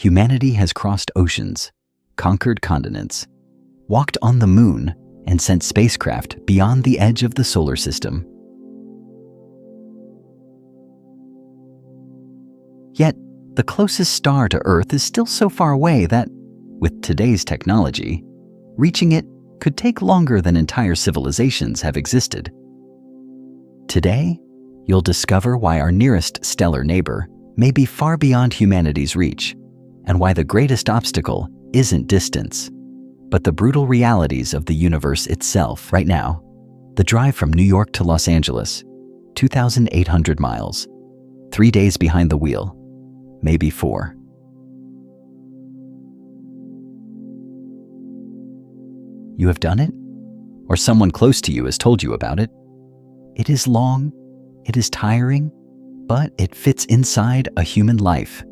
humanity has crossed oceans, conquered continents, walked on the moon, and sent spacecraft beyond the edge of the solar system. Yet, the closest star to Earth is still so far away that, with today's technology, reaching it could take longer than entire civilizations have existed. Today, you'll discover why our nearest stellar neighbor may be far beyond humanity's reach, and why the greatest obstacle isn't distance, but the brutal realities of the universe itself. Right now, the drive from New York to Los Angeles, 2,800 miles, 3 days behind the wheel, maybe 4. You have done it? Or someone close to you has told you about it? It is long, it is tiring, but it fits inside a human life.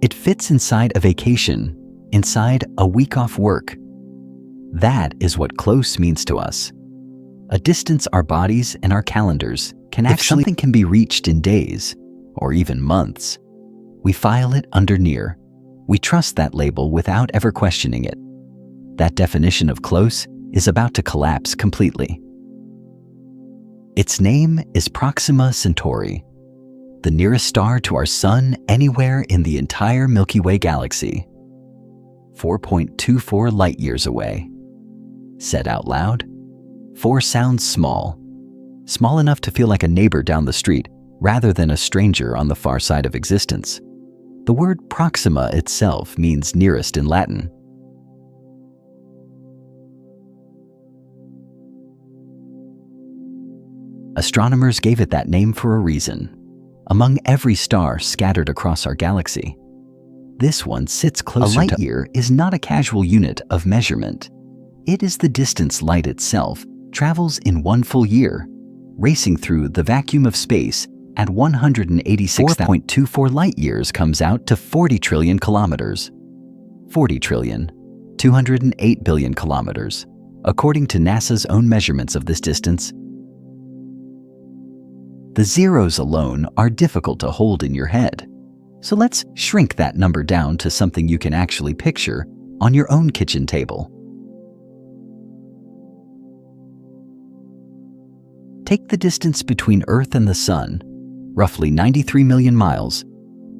It fits inside a vacation, inside a week off work. That is what close means to us. A distance our bodies and our calendars can actually— If something can be reached in days, or even months, we file it under near. We trust that label without ever questioning it. That definition of close is about to collapse completely. Its name is Proxima Centauri, the nearest star to our Sun anywhere in the entire Milky Way galaxy. 4.24 light-years away. Said out loud, 4 sounds small. Small enough to feel like a neighbor down the street rather than a stranger on the far side of existence. The word Proxima itself means nearest in Latin. Astronomers gave it that name for a reason. Among every star scattered across our galaxy, this one sits closer. A light year is not a casual unit of measurement. It is the distance light itself travels in 1 full year, racing through the vacuum of space at 186.24 light-years comes out to 40 trillion kilometers. 40 trillion, 208 billion kilometers, according to NASA's own measurements of this distance. The zeros alone are difficult to hold in your head, so let's shrink that number down to something you can actually picture on your own kitchen table. Take the distance between Earth and the Sun, roughly 93 million miles,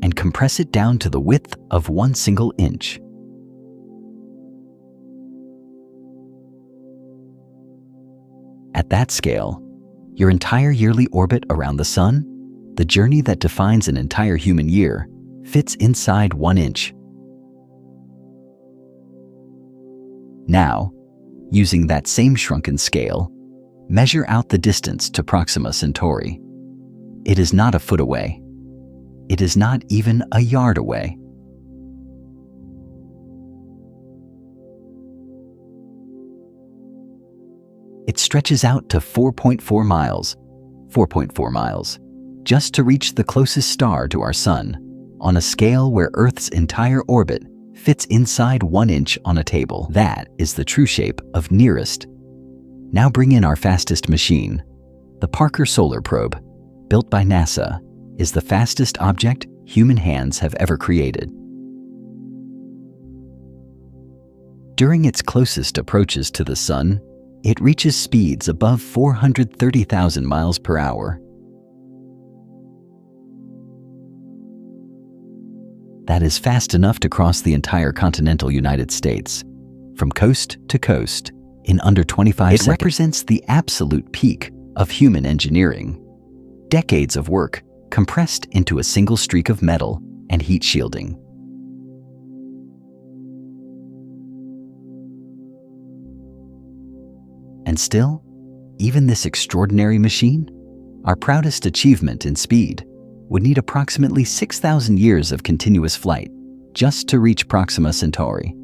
and compress it down to the width of 1 single inch. At that scale, your entire yearly orbit around the Sun, the journey that defines an entire human year, fits inside 1 inch. Now, using that same shrunken scale, measure out the distance to Proxima Centauri. It is not a foot away. It is not even a yard away. It stretches out to 4.4 miles, 4.4 miles, just to reach the closest star to our Sun, on a scale where Earth's entire orbit fits inside 1 inch on a table. That is the true shape of nearest. Now bring in our fastest machine. The Parker Solar Probe, built by NASA, is the fastest object human hands have ever created. During its closest approaches to the Sun, it reaches speeds above 430,000 miles per hour. That is fast enough to cross the entire continental United States, from coast to coast, in under 25 seconds. It represents the absolute peak of human engineering. Decades of work compressed into a single streak of metal and heat shielding. And still, even this extraordinary machine, our proudest achievement in speed, would need approximately 6,000 years of continuous flight just to reach Proxima Centauri.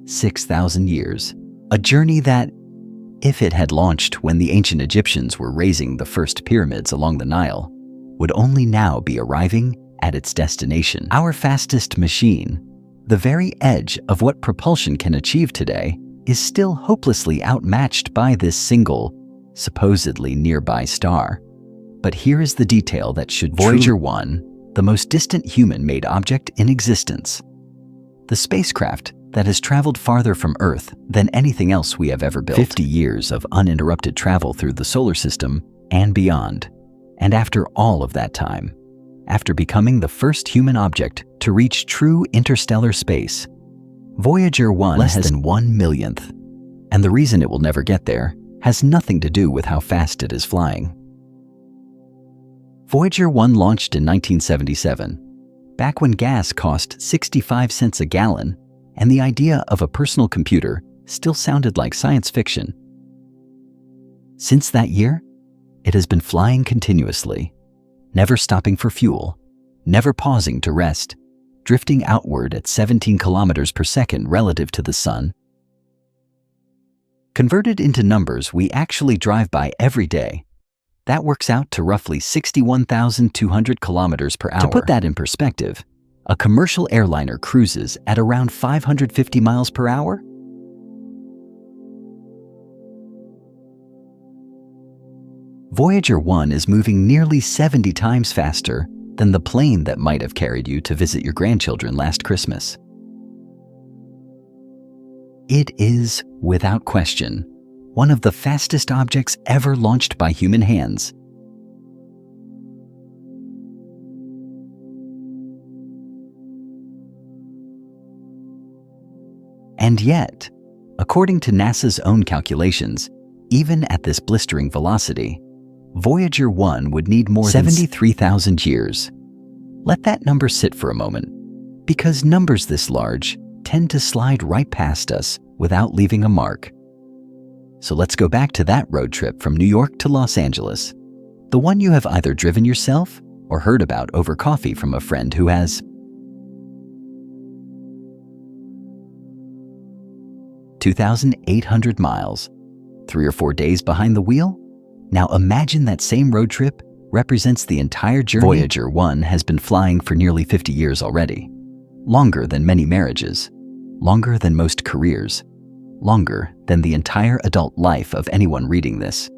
6,000 years. A journey that, if it had launched when the ancient Egyptians were raising the first pyramids along the Nile, would only now be arriving at its destination. Our fastest machine, the very edge of what propulsion can achieve today, is still hopelessly outmatched by this single, supposedly nearby star. But here is the detail that should— Voyager 1, the most distant human-made object in existence, the spacecraft that has traveled farther from Earth than anything else we have ever built. 50 years of uninterrupted travel through the solar system and beyond. And after all of that time, after becoming the first human object to reach true interstellar space, Voyager 1 less than 1/1,000,000th. And the reason it will never get there has nothing to do with how fast it is flying. Voyager 1 launched in 1977, back when gas cost 65 cents a gallon, and the idea of a personal computer still sounded like science fiction. Since that year, it has been flying continuously, never stopping for fuel, never pausing to rest, drifting outward at 17 kilometers per second relative to the sun. Converted into numbers we actually drive by every day, that works out to roughly 61,200 kilometers per hour. To put that in perspective, a commercial airliner cruises at around 550 miles per hour. Voyager 1 is moving nearly 70 times faster than the plane that might have carried you to visit your grandchildren last Christmas. It is, without question, one of the fastest objects ever launched by human hands. And yet, according to NASA's own calculations, even at this blistering velocity, Voyager 1 would need more than 73,000 years. Let that number sit for a moment, because numbers this large tend to slide right past us without leaving a mark. So let's go back to that road trip from New York to Los Angeles, the one you have either driven yourself or heard about over coffee from a friend who has. 2,800 miles, 3 or 4 days behind the wheel? Now imagine that same road trip represents the entire journey. Voyager 1 has been flying for nearly 50 years already. Longer than many marriages, longer than most careers, longer than the entire adult life of anyone reading this.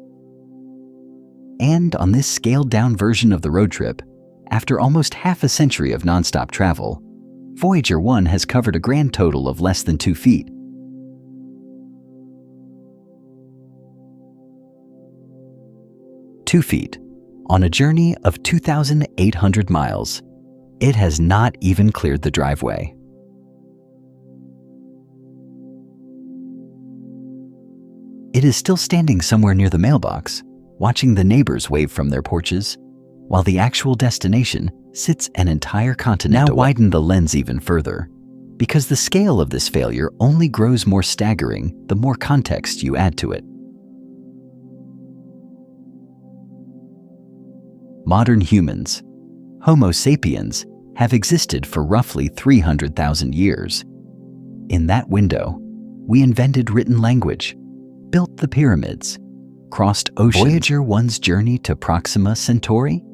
And on this scaled-down version of the road trip, after almost half a century of nonstop travel, Voyager 1 has covered a grand total of less than 2 feet. On a journey of 2,800 miles. It has not even cleared the driveway. It is still standing somewhere near the mailbox, watching the neighbors wave from their porches, while the actual destination sits an entire continent away. Now widen the lens even further, because the scale of this failure only grows more staggering the more context you add to it. Modern humans, Homo sapiens, have existed for roughly 300,000 years. In that window, we invented written language, built the pyramids, crossed oceans. Voyager 1's journey to Proxima Centauri,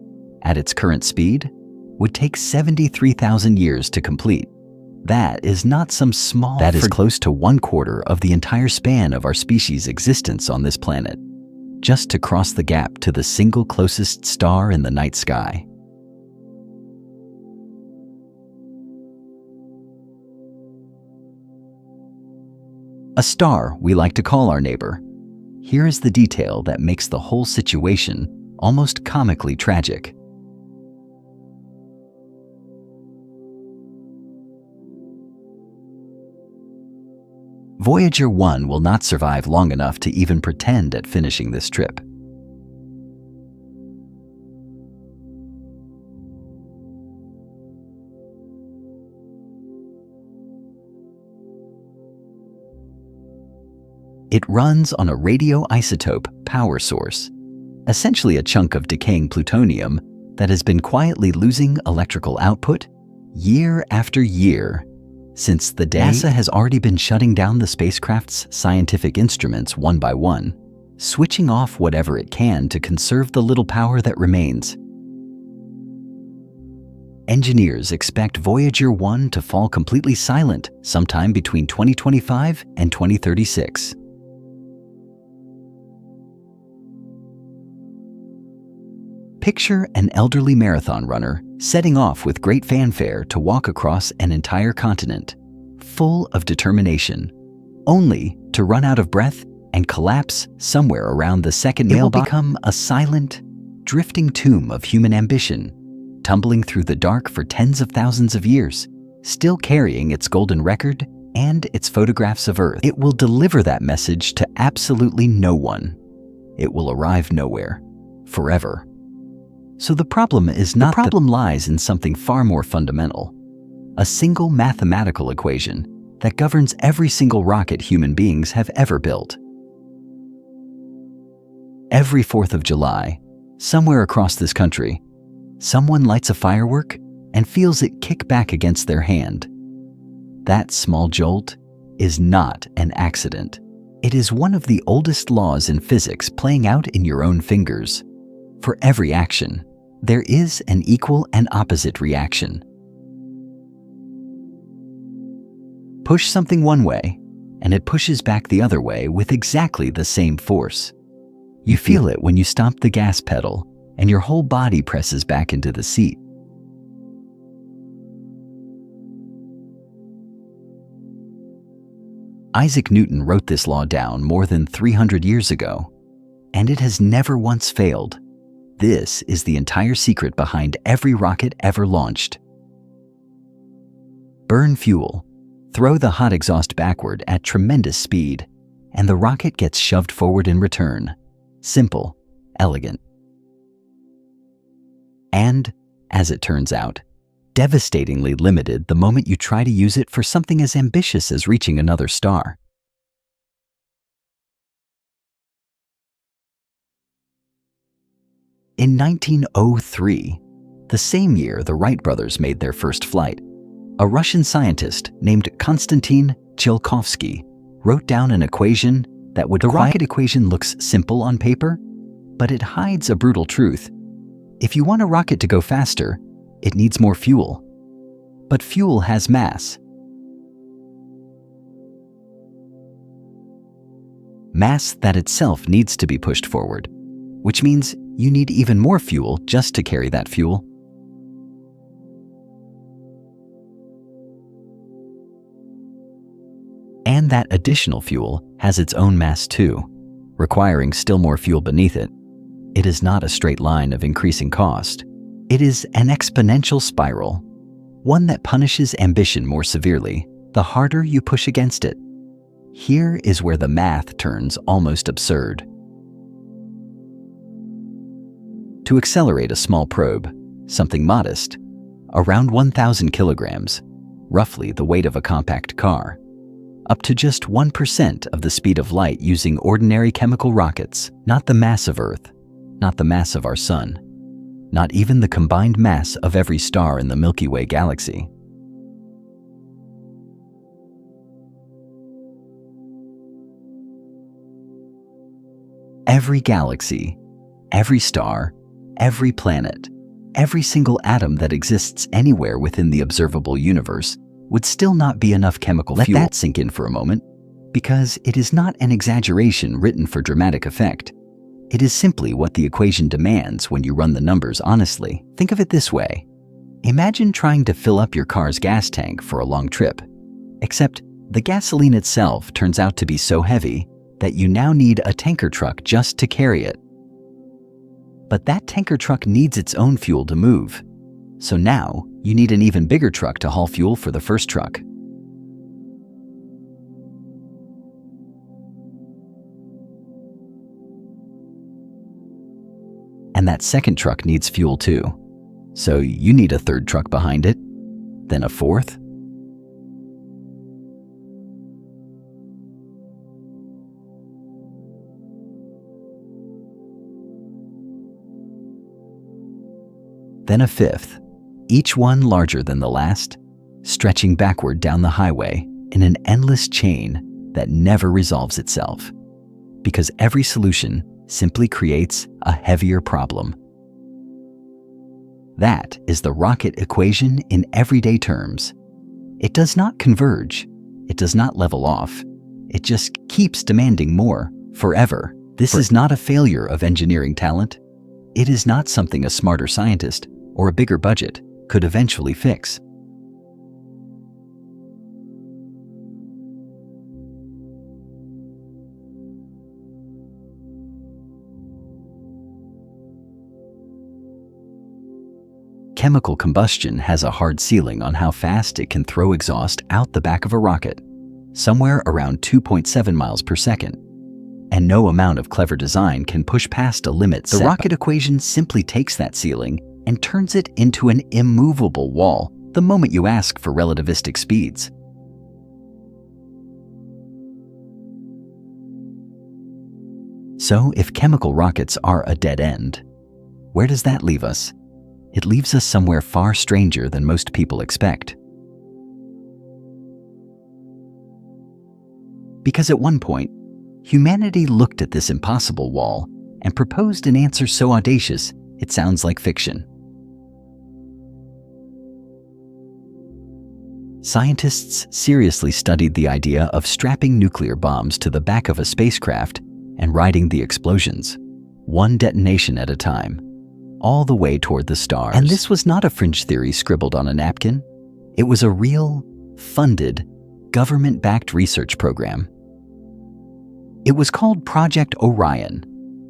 at its current speed, would take 73,000 years to complete. That is not some small... That is close to 1/4 of the entire span of our species' existence on this planet, just to cross the gap to the single closest star in the night sky. A star we like to call our neighbor. Here is the detail that makes the whole situation almost comically tragic. Voyager 1 will not survive long enough to even pretend at finishing this trip. It runs on a radioisotope power source, essentially a chunk of decaying plutonium that has been quietly losing electrical output year after year since the day. NASA has already been shutting down the spacecraft's scientific instruments one by one, switching off whatever it can to conserve the little power that remains. Engineers expect Voyager 1 to fall completely silent sometime between 2025 and 2036. Picture an elderly marathon runner setting off with great fanfare to walk across an entire continent, full of determination, only to run out of breath and collapse somewhere around the second mailbox. It will become a silent, drifting tomb of human ambition, tumbling through the dark for tens of thousands of years, still carrying its golden record and its photographs of Earth. It will deliver that message to absolutely no one. It will arrive nowhere, forever. So the problem is not— the problem lies in something far more fundamental. A single mathematical equation that governs every single rocket human beings have ever built. Every 4th of July, somewhere across this country, someone lights a firework and feels it kick back against their hand. That small jolt is not an accident. It is one of the oldest laws in physics playing out in your own fingers. For every action, there is an equal and opposite reaction. Push something one way, and it pushes back the other way with exactly the same force. You feel it when you stomp the gas pedal, and your whole body presses back into the seat. Isaac Newton wrote this law down more than 300 years ago, and it has never once failed. This is the entire secret behind every rocket ever launched. Burn fuel, throw the hot exhaust backward at tremendous speed, and the rocket gets shoved forward in return. Simple, elegant. And, as it turns out, devastatingly limited the moment you try to use it for something as ambitious as reaching another star. In 1903, the same year the Wright brothers made their first flight, a Russian scientist named Konstantin Tsiolkovsky wrote down an equation that would— the rocket equation looks simple on paper, but it hides a brutal truth. If you want a rocket to go faster, it needs more fuel. But fuel has mass. Mass that itself needs to be pushed forward, which means you need even more fuel just to carry that fuel. And that additional fuel has its own mass too, requiring still more fuel beneath it. It is not a straight line of increasing cost. It is an exponential spiral, one that punishes ambition more severely the harder you push against it. Here is where the math turns almost absurd. To accelerate a small probe, something modest, around 1,000 kilograms, roughly the weight of a compact car, up to just 1% of the speed of light using ordinary chemical rockets, not the mass of Earth, not the mass of our Sun, not even the combined mass of every star in the Milky Way galaxy. Every galaxy, every star, every planet, every single atom that exists anywhere within the observable universe would still not be enough chemical fuel. Let that sink in for a moment, because it is not an exaggeration written for dramatic effect. It is simply what the equation demands when you run the numbers honestly. Think of it this way. Imagine trying to fill up your car's gas tank for a long trip, except the gasoline itself turns out to be so heavy that you now need a tanker truck just to carry it. But that tanker truck needs its own fuel to move. So now you need an even bigger truck to haul fuel for the first truck. And that second truck needs fuel too. So you need a third truck behind it, then a fourth. Then a fifth, each one larger than the last, stretching backward down the highway in an endless chain that never resolves itself, because every solution simply creates a heavier problem. That is the rocket equation in everyday terms. It does not converge, it does not level off, it just keeps demanding more, forever. This is not a failure of engineering talent. It is not something a smarter scientist or a bigger budget could eventually fix. chemical combustion has a hard ceiling on how fast it can throw exhaust out the back of a rocket, somewhere around 2.7 miles per second. And no amount of clever design can push past a limit. The rocket equation simply takes that ceiling and turns it into an immovable wall the moment you ask for relativistic speeds. So, if chemical rockets are a dead end, where does that leave us? It leaves us somewhere far stranger than most people expect. Because at one point, humanity looked at this impossible wall and proposed an answer so audacious it sounds like fiction. Scientists seriously studied the idea of strapping nuclear bombs to the back of a spacecraft and riding the explosions, one detonation at a time, all the way toward the stars. And this was not a fringe theory scribbled on a napkin. It was a real, funded, government-backed research program. It was called Project Orion,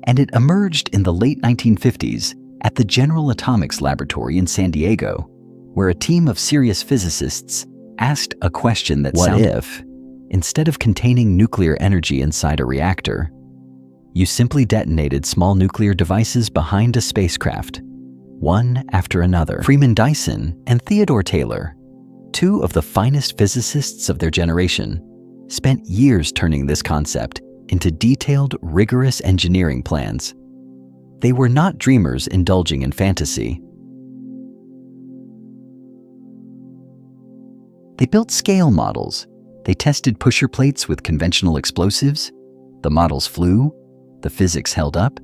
and it emerged in the late 1950s at the General Atomics Laboratory in San Diego, where a team of serious physicists asked a question that sounded: what if, instead of containing nuclear energy inside a reactor, you simply detonated small nuclear devices behind a spacecraft, one after another? Freeman Dyson and Theodore Taylor, two of the finest physicists of their generation, spent years turning this concept into detailed, rigorous engineering plans. They were not dreamers indulging in fantasy. They built scale models. They tested pusher plates with conventional explosives. The models flew. The physics held up.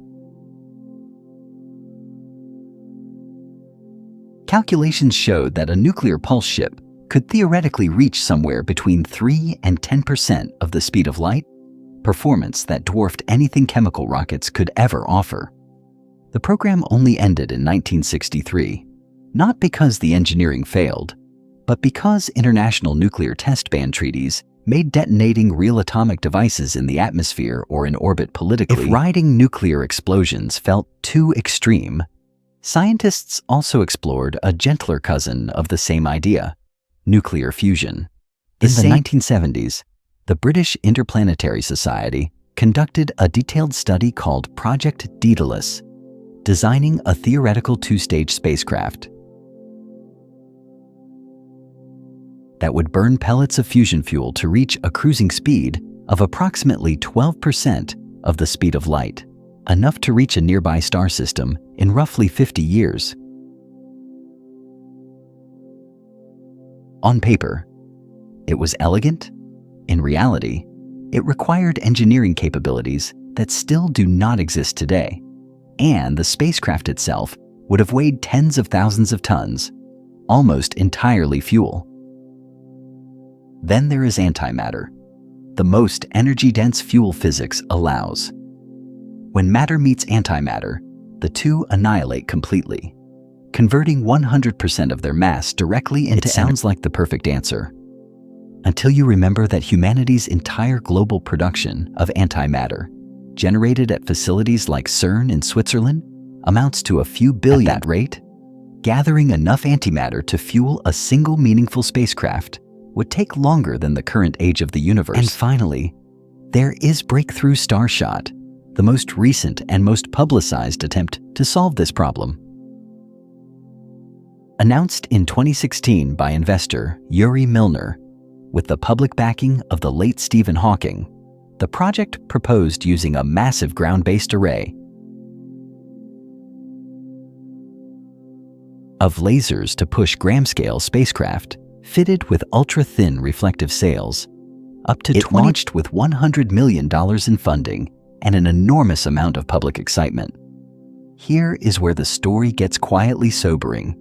Calculations showed that a nuclear pulse ship could theoretically reach somewhere between 3 and 10% of the speed of light, performance that dwarfed anything chemical rockets could ever offer. The program only ended in 1963, not because the engineering failed, but because international nuclear test ban treaties made detonating real atomic devices in the atmosphere or in orbit politically. If riding nuclear explosions felt too extreme, scientists also explored a gentler cousin of the same idea: nuclear fusion. In the 1970s, the British Interplanetary Society conducted a detailed study called Project Daedalus, designing a theoretical two-stage spacecraft that would burn pellets of fusion fuel to reach a cruising speed of approximately 12% of the speed of light, enough to reach a nearby star system in roughly 50 years. On paper, it was elegant. In reality, it required engineering capabilities that still do not exist today, and the spacecraft itself would have weighed tens of thousands of tons, almost entirely fuel. Then there is antimatter, the most energy-dense fuel physics allows. When matter meets antimatter, the two annihilate completely, converting 100% of their mass directly into energy. It sounds like the perfect answer, until you remember that humanity's entire global production of antimatter, generated at facilities like CERN in Switzerland, amounts to a few billion. At that rate, gathering enough antimatter to fuel a single meaningful spacecraft would take longer than the current age of the universe. And finally, there is Breakthrough Starshot, the most recent and most publicized attempt to solve this problem. Announced in 2016 by investor Yuri Milner, with the public backing of the late Stephen Hawking, the project proposed using a massive ground-based array of lasers to push gram-scale spacecraft fitted with ultra-thin reflective sails up to it launched with $100 million in funding and an enormous amount of public excitement. Here is where the story gets quietly sobering,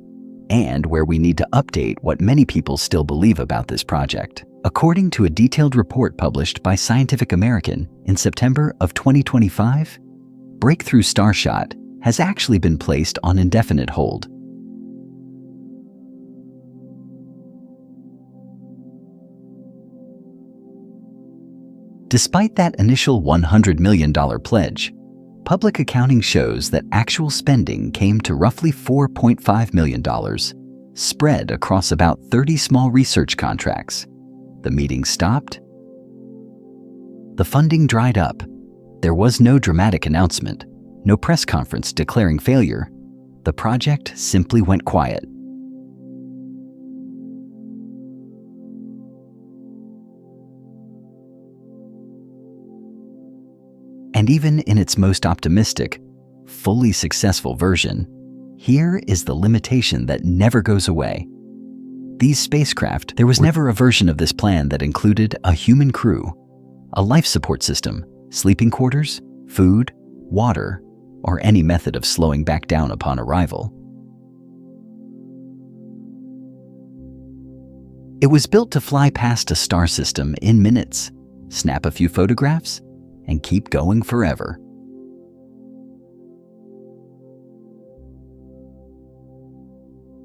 and where we need to update what many people still believe about this project. According to a detailed report published by Scientific American in September of 2025, Breakthrough Starshot has actually been placed on indefinite hold. Despite that initial $100 million pledge, public accounting shows that actual spending came to roughly $4.5 million, spread across about 30 small research contracts. The meeting stopped. The funding dried up. There was no dramatic announcement, no press conference declaring failure. The project simply went quiet. And even in its most optimistic, fully successful version, here is the limitation that never goes away. These spacecraft, there was never a version of this plan that included a human crew, a life support system, sleeping quarters, food, water, or any method of slowing back down upon arrival. It was built to fly past a star system in minutes, snap a few photographs, and keep going forever.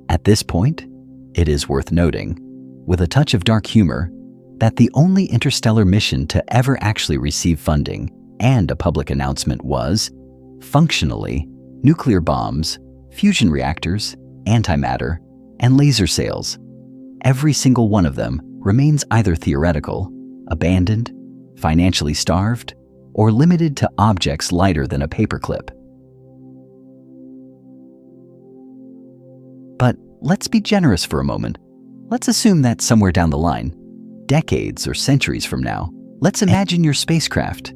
At this point, it is worth noting, with a touch of dark humor, that the only interstellar mission to ever actually receive funding and a public announcement was, functionally, nuclear bombs, fusion reactors, antimatter, and laser sails. Every single one of them remains either theoretical, abandoned, financially starved, or limited to objects lighter than a paperclip. But let's be generous for a moment. Let's assume that somewhere down the line, decades or centuries from now, let's imagine your spacecraft,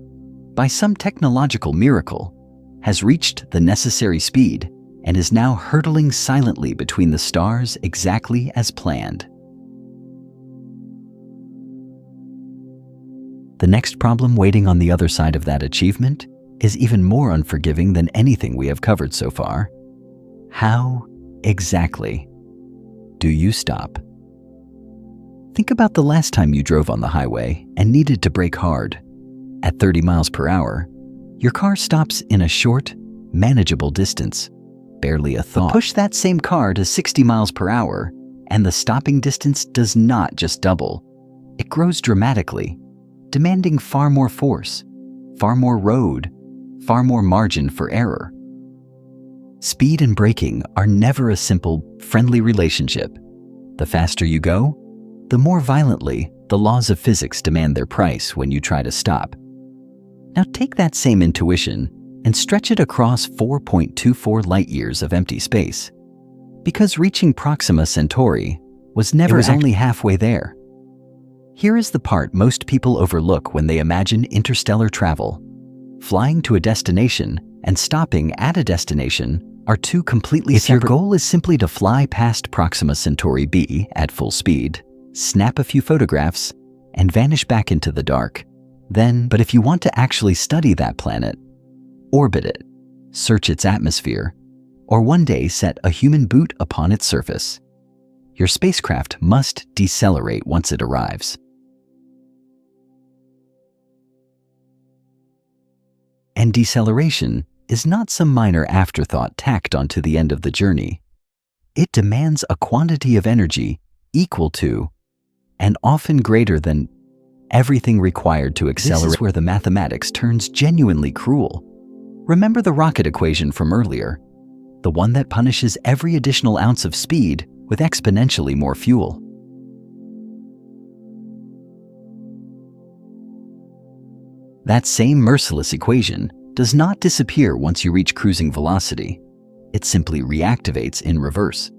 by some technological miracle, has reached the necessary speed and is now hurtling silently between the stars exactly as planned. The next problem waiting on the other side of that achievement is even more unforgiving than anything we have covered so far. How exactly do you stop? Think about the last time you drove on the highway and needed to brake hard. At 30 miles per hour, your car stops in a short, manageable distance, barely a thought. Push that same car to 60 miles per hour, and the stopping distance does not just double. It grows dramatically, demanding far more force, far more road, far more margin for error. Speed and braking are never a simple, friendly relationship. The faster you go, the more violently the laws of physics demand their price when you try to stop. Now take that same intuition and stretch it across 4.24 light-years of empty space. Because reaching Proxima Centauri was only halfway there. Here is the part most people overlook when they imagine interstellar travel. Flying to a destination and stopping at a destination are two completely separate. If your goal is simply to fly past Proxima Centauri b at full speed, snap a few photographs, and vanish back into the dark, but if you want to actually study that planet, orbit it, search its atmosphere, or one day set a human boot upon its surface, your spacecraft must decelerate once it arrives. And deceleration is not some minor afterthought tacked onto the end of the journey. It demands a quantity of energy equal to, and often greater than, everything required to accelerate. This is where the mathematics turns genuinely cruel. Remember the rocket equation from earlier, the one that punishes every additional ounce of speed with exponentially more fuel. That same merciless equation does not disappear once you reach cruising velocity. It simply reactivates in reverse.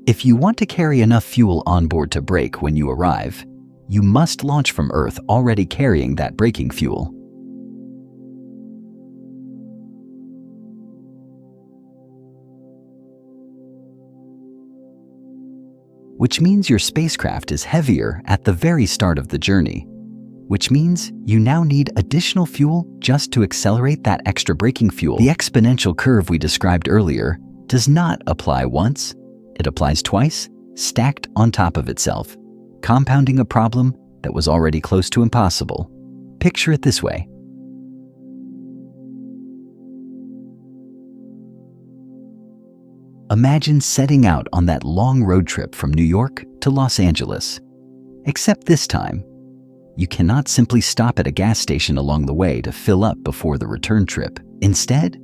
If you want to carry enough fuel on board to brake when you arrive, you must launch from Earth already carrying that braking fuel. Which means your spacecraft is heavier at the very start of the journey, which means you now need additional fuel just to accelerate that extra braking fuel. The exponential curve we described earlier does not apply once, it applies twice, stacked on top of itself, compounding a problem that was already close to impossible. Picture it this way. Imagine setting out on that long road trip from New York to Los Angeles. Except this time, you cannot simply stop at a gas station along the way to fill up before the return trip. Instead,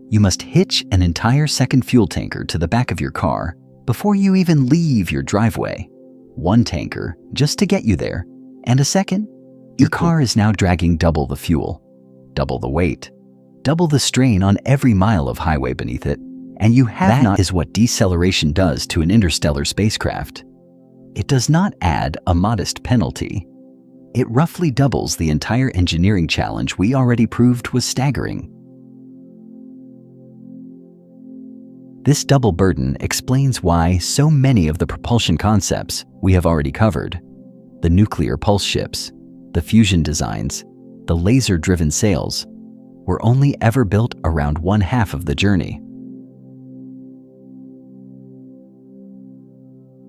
you must hitch an entire second fuel tanker to the back of your car before you even leave your driveway. One tanker just to get you there, and a second, your car is now dragging double the fuel, double the weight, double the strain on every mile of highway beneath it, and you have not. That is what deceleration does to an interstellar spacecraft. It does not add a modest penalty. It roughly doubles the entire engineering challenge we already proved was staggering. This double burden explains why so many of the propulsion concepts we have already covered, the nuclear pulse ships, the fusion designs, the laser-driven sails, were only ever built around one half of the journey.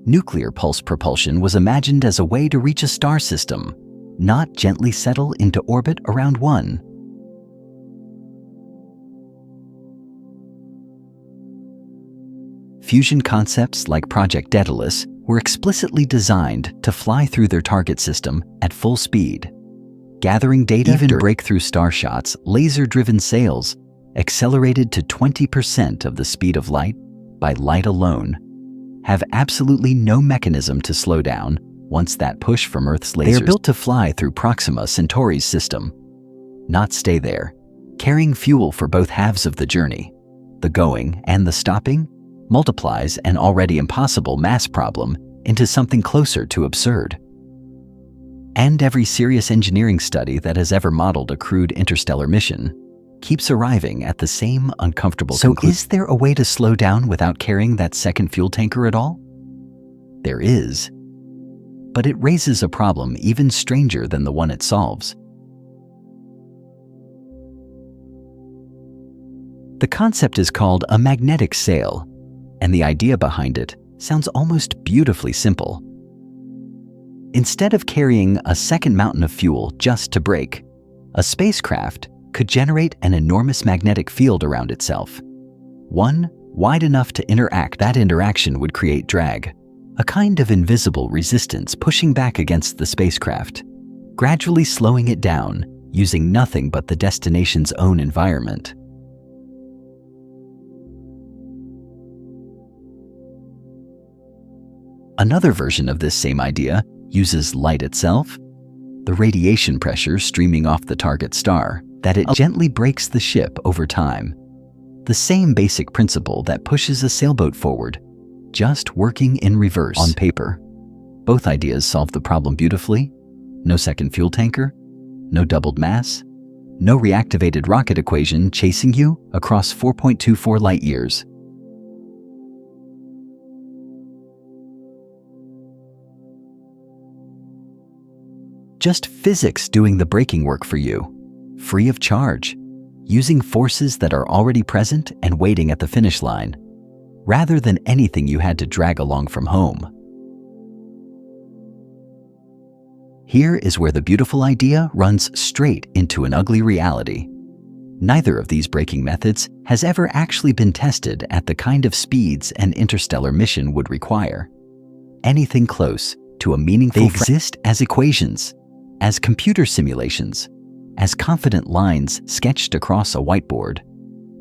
Nuclear pulse propulsion was imagined as a way to reach a star system, not gently settle into orbit around one. Fusion concepts like Project Daedalus were explicitly designed to fly through their target system at full speed. Gathering data even breakthrough star shots, laser-driven sails accelerated to 20% of the speed of light by light alone, have absolutely no mechanism to slow down once that push from Earth's lasers. They are built to fly through Proxima Centauri's system, not stay there, carrying fuel for both halves of the journey. The going and the stopping multiplies an already impossible mass problem into something closer to absurd. And every serious engineering study that has ever modeled a crewed interstellar mission keeps arriving at the same uncomfortable conclusion. So is there a way to slow down without carrying that second fuel tanker at all? There is, but it raises a problem even stranger than the one it solves. The concept is called a magnetic sail, and the idea behind it sounds almost beautifully simple. Instead of carrying a second mountain of fuel just to brake, a spacecraft could generate an enormous magnetic field around itself, one wide enough to interact. That interaction would create drag, a kind of invisible resistance pushing back against the spacecraft, gradually slowing it down using nothing but the destination's own environment. Another version of this same idea uses light itself, the radiation pressure streaming off the target star, that it gently brakes the ship over time. The same basic principle that pushes a sailboat forward, just working in reverse on paper. Both ideas solve the problem beautifully. No second fuel tanker, no doubled mass, no reactivated rocket equation chasing you across 4.24 light years. Just physics doing the braking work for you, free of charge, using forces that are already present and waiting at the finish line, rather than anything you had to drag along from home. Here is where the beautiful idea runs straight into an ugly reality. Neither of these braking methods has ever actually been tested at the kind of speeds an interstellar mission would require. Anything close to a meaningful— they exist as equations, as computer simulations, as confident lines sketched across a whiteboard,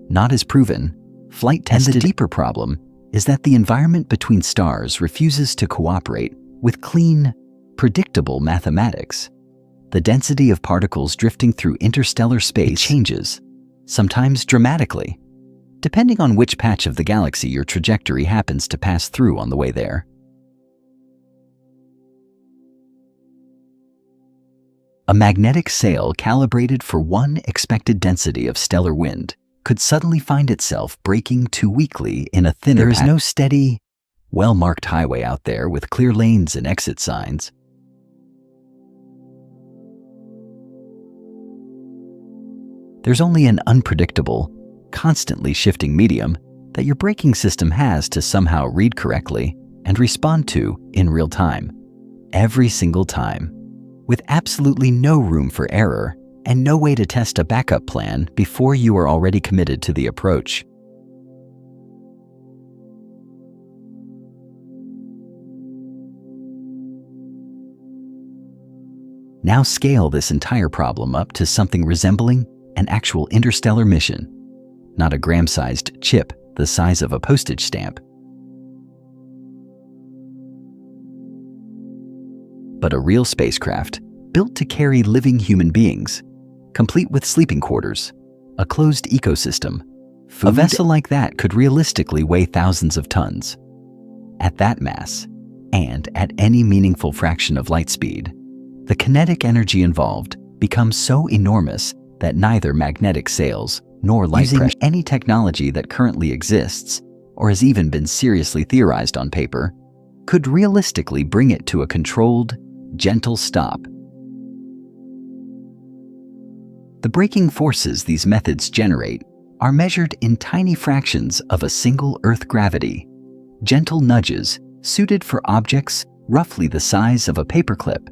not as proven, flight-tested. And the deeper problem is that the environment between stars refuses to cooperate with clean, predictable mathematics. The density of particles drifting through interstellar space changes, sometimes dramatically, depending on which patch of the galaxy your trajectory happens to pass through on the way there. A magnetic sail calibrated for one expected density of stellar wind could suddenly find itself braking too weakly in a thinner— there is no steady, well-marked highway out there with clear lanes and exit signs. There's only an unpredictable, constantly shifting medium that your braking system has to somehow read correctly and respond to in real time, every single time, with absolutely no room for error and no way to test a backup plan before you are already committed to the approach. Now scale this entire problem up to something resembling an actual interstellar mission, not a gram-sized chip the size of a postage stamp, but a real spacecraft built to carry living human beings, complete with sleeping quarters, a closed ecosystem. A vessel like that could realistically weigh thousands of tons. At that mass, and at any meaningful fraction of light speed, the kinetic energy involved becomes so enormous that neither magnetic sails nor light pressure, any technology that currently exists or has even been seriously theorized on paper, could realistically bring it to a controlled, gentle stop. The braking forces these methods generate are measured in tiny fractions of a single Earth gravity, gentle nudges suited for objects roughly the size of a paperclip,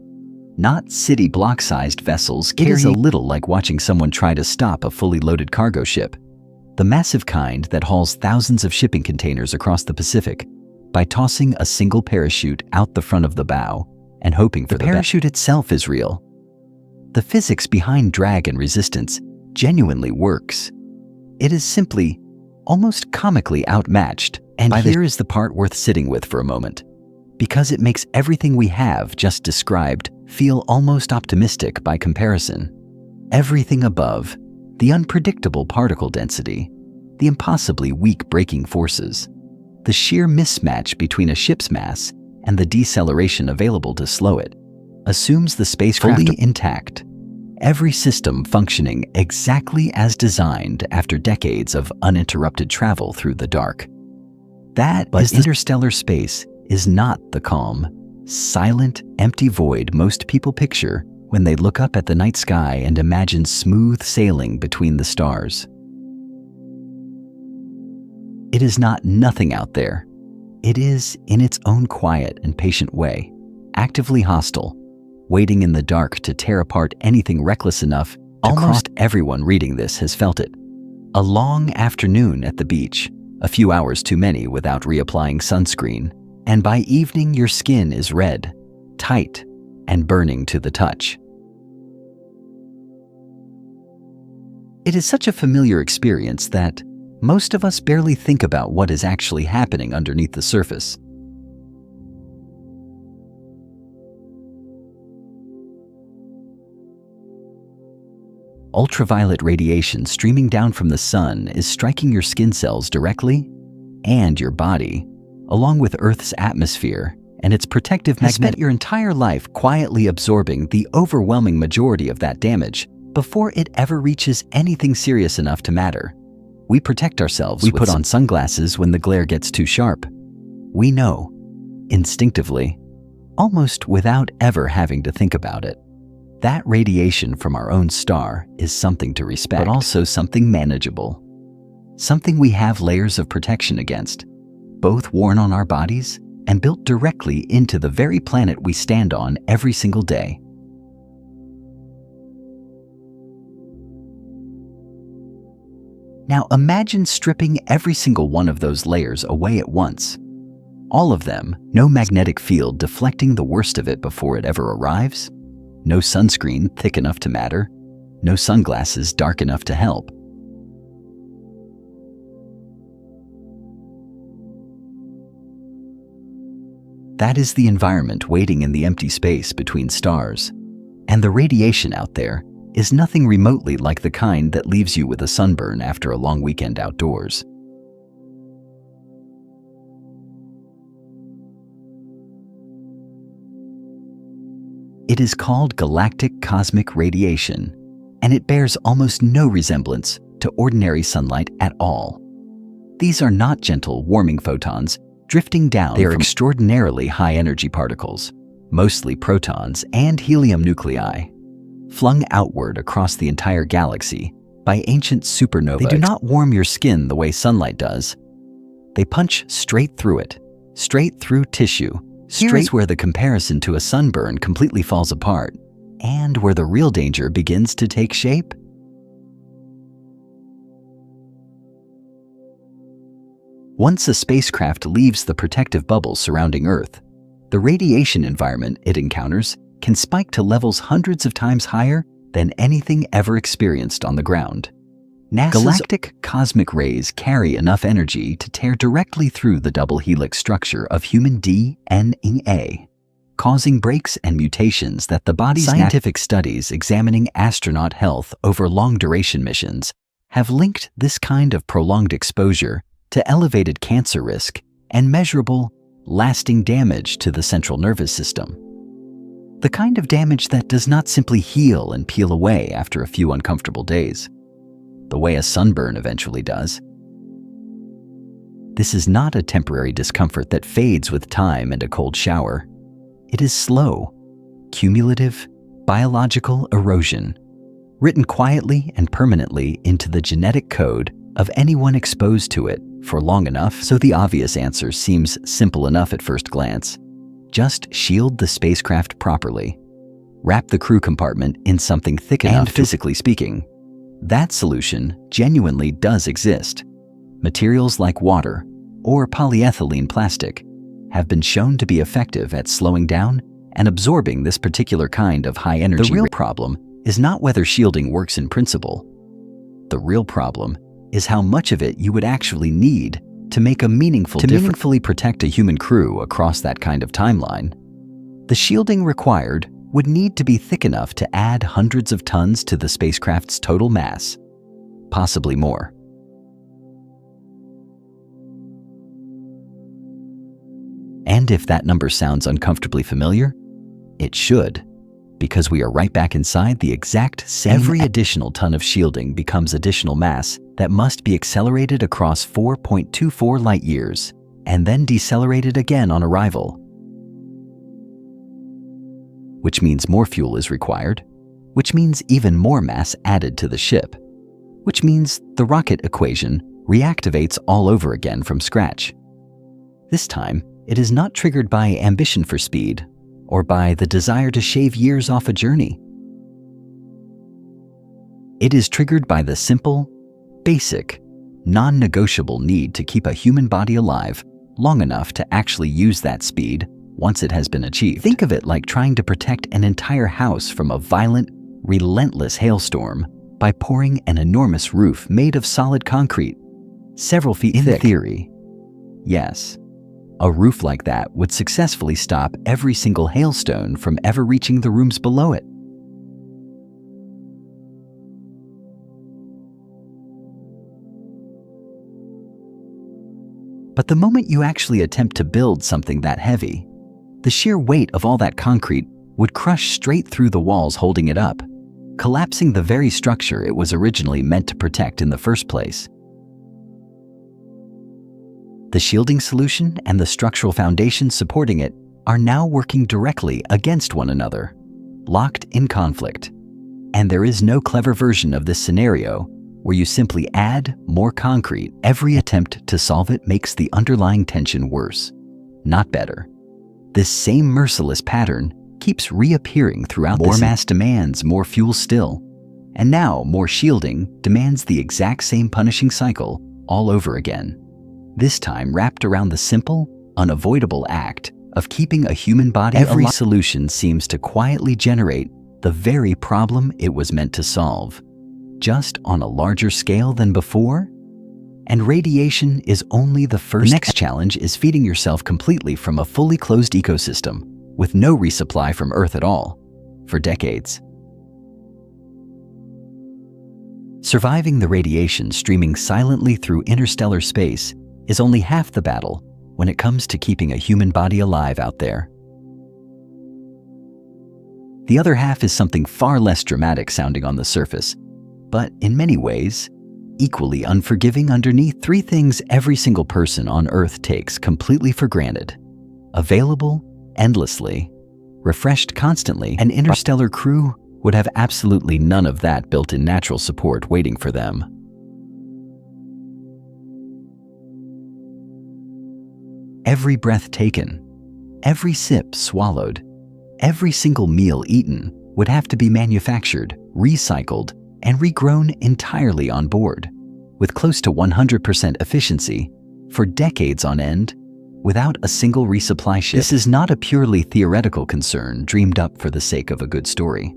not city block-sized vessels. It is a little like watching someone try to stop a fully loaded cargo ship, the massive kind that hauls thousands of shipping containers across the Pacific, by tossing a single parachute out the front of the bow and hoping for the parachute itself is real. The physics behind drag and resistance genuinely works. It is simply, almost comically outmatched. And here is the part worth sitting with for a moment, because it makes everything we have just described feel almost optimistic by comparison. Everything above, the unpredictable particle density, the impossibly weak braking forces, the sheer mismatch between a ship's mass and the deceleration available to slow it, assumes the spacecraft fully intact, every system functioning exactly as designed after decades of uninterrupted travel through the dark. But interstellar space is not the calm, silent, empty void most people picture when they look up at the night sky and imagine smooth sailing between the stars. It is not nothing out there. It is, in its own quiet and patient way, actively hostile, waiting in the dark to tear apart anything reckless enough to Almost everyone reading this has felt it. A long afternoon at the beach, a few hours too many without reapplying sunscreen, and by evening your skin is red, tight, and burning to the touch. It is such a familiar experience that most of us barely think about what is actually happening underneath the surface. Ultraviolet radiation streaming down from the sun is striking your skin cells directly, and your body, along with Earth's atmosphere and its protective has spent your entire life quietly absorbing the overwhelming majority of that damage before it ever reaches anything serious enough to matter. We protect ourselves. We put on sunglasses when the glare gets too sharp. We know, instinctively, almost without ever having to think about it, that radiation from our own star is something to respect, but also something manageable. Something we have layers of protection against, both worn on our bodies and built directly into the very planet we stand on every single day. Now imagine stripping every single one of those layers away at once. All of them, no magnetic field deflecting the worst of it before it ever arrives, no sunscreen thick enough to matter, no sunglasses dark enough to help. That is the environment waiting in the empty space between stars, and the radiation out there is nothing remotely like the kind that leaves you with a sunburn after a long weekend outdoors. It is called galactic cosmic radiation, and it bears almost no resemblance to ordinary sunlight at all. These are not gentle, warming photons drifting down. They are extraordinarily high-energy particles, mostly protons and helium nuclei, flung outward across the entire galaxy by ancient supernovae. They do not warm your skin the way sunlight does. They punch straight through it, straight through tissue, straight where the comparison to a sunburn completely falls apart, and where the real danger begins to take shape. Once a spacecraft leaves the protective bubble surrounding Earth, the radiation environment it encounters can spike to levels hundreds of times higher than anything ever experienced on the ground. NASA's galactic cosmic rays carry enough energy to tear directly through the double helix structure of human DNA, causing breaks and mutations that the body's scientific studies examining astronaut health over long-duration missions have linked this kind of prolonged exposure to elevated cancer risk and measurable, lasting damage to the central nervous system. The kind of damage that does not simply heal and peel away after a few uncomfortable days, the way a sunburn eventually does. This is not a temporary discomfort that fades with time and a cold shower. It is slow, cumulative, biological erosion, written quietly and permanently into the genetic code of anyone exposed to it for long enough. So the obvious answer seems simple enough at first glance. Just shield the spacecraft properly. Wrap the crew compartment in something thick enough. And physically speaking, that solution genuinely does exist. Materials like water or polyethylene plastic have been shown to be effective at slowing down and absorbing this particular kind of high energy. The real problem is not whether shielding works in principle. The real problem is how much of it you would actually need to make a meaningful difference. To meaningfully protect a human crew across that kind of timeline, the shielding required would need to be thick enough to add hundreds of tons to the spacecraft's total mass, possibly more. And if that number sounds uncomfortably familiar, it should, because we are right back inside the exact same. Every additional ton of shielding becomes additional mass that must be accelerated across 4.24 light years and then decelerated again on arrival, which means more fuel is required, which means even more mass added to the ship, which means the rocket equation reactivates all over again from scratch. This time, it is not triggered by ambition for speed or by the desire to shave years off a journey. It is triggered by the simple, basic, non-negotiable need to keep a human body alive long enough to actually use that speed once it has been achieved. Think of it like trying to protect an entire house from a violent, relentless hailstorm by pouring an enormous roof made of solid concrete, several feet thick. In theory, yes, a roof like that would successfully stop every single hailstone from ever reaching the rooms below it. But the moment you actually attempt to build something that heavy, the sheer weight of all that concrete would crush straight through the walls holding it up, collapsing the very structure it was originally meant to protect in the first place. The shielding solution and the structural foundation supporting it are now working directly against one another, locked in conflict. And there is no clever version of this scenario where you simply add more concrete. Every attempt to solve it makes the underlying tension worse, not better. This same merciless pattern keeps reappearing throughout. More mass demands more fuel still, and now more shielding demands the exact same punishing cycle all over again. This time wrapped around the simple, unavoidable act of keeping a human body alive. Every solution seems to quietly generate the very problem it was meant to solve, just on a larger scale than before. And radiation is only the first. The next challenge is feeding yourself completely from a fully closed ecosystem with no resupply from Earth at all, for decades. Surviving the radiation streaming silently through interstellar space is only half the battle when it comes to keeping a human body alive out there. The other half is something far less dramatic sounding on the surface, but in many ways, equally unforgiving underneath. 3 things every single person on Earth takes completely for granted: available endlessly, refreshed constantly. An interstellar crew would have absolutely none of that built-in natural support waiting for them. Every breath taken, every sip swallowed, every single meal eaten would have to be manufactured, recycled, and regrown entirely on board, with close to 100% efficiency, for decades on end, without a single resupply ship. This is not a purely theoretical concern dreamed up for the sake of a good story.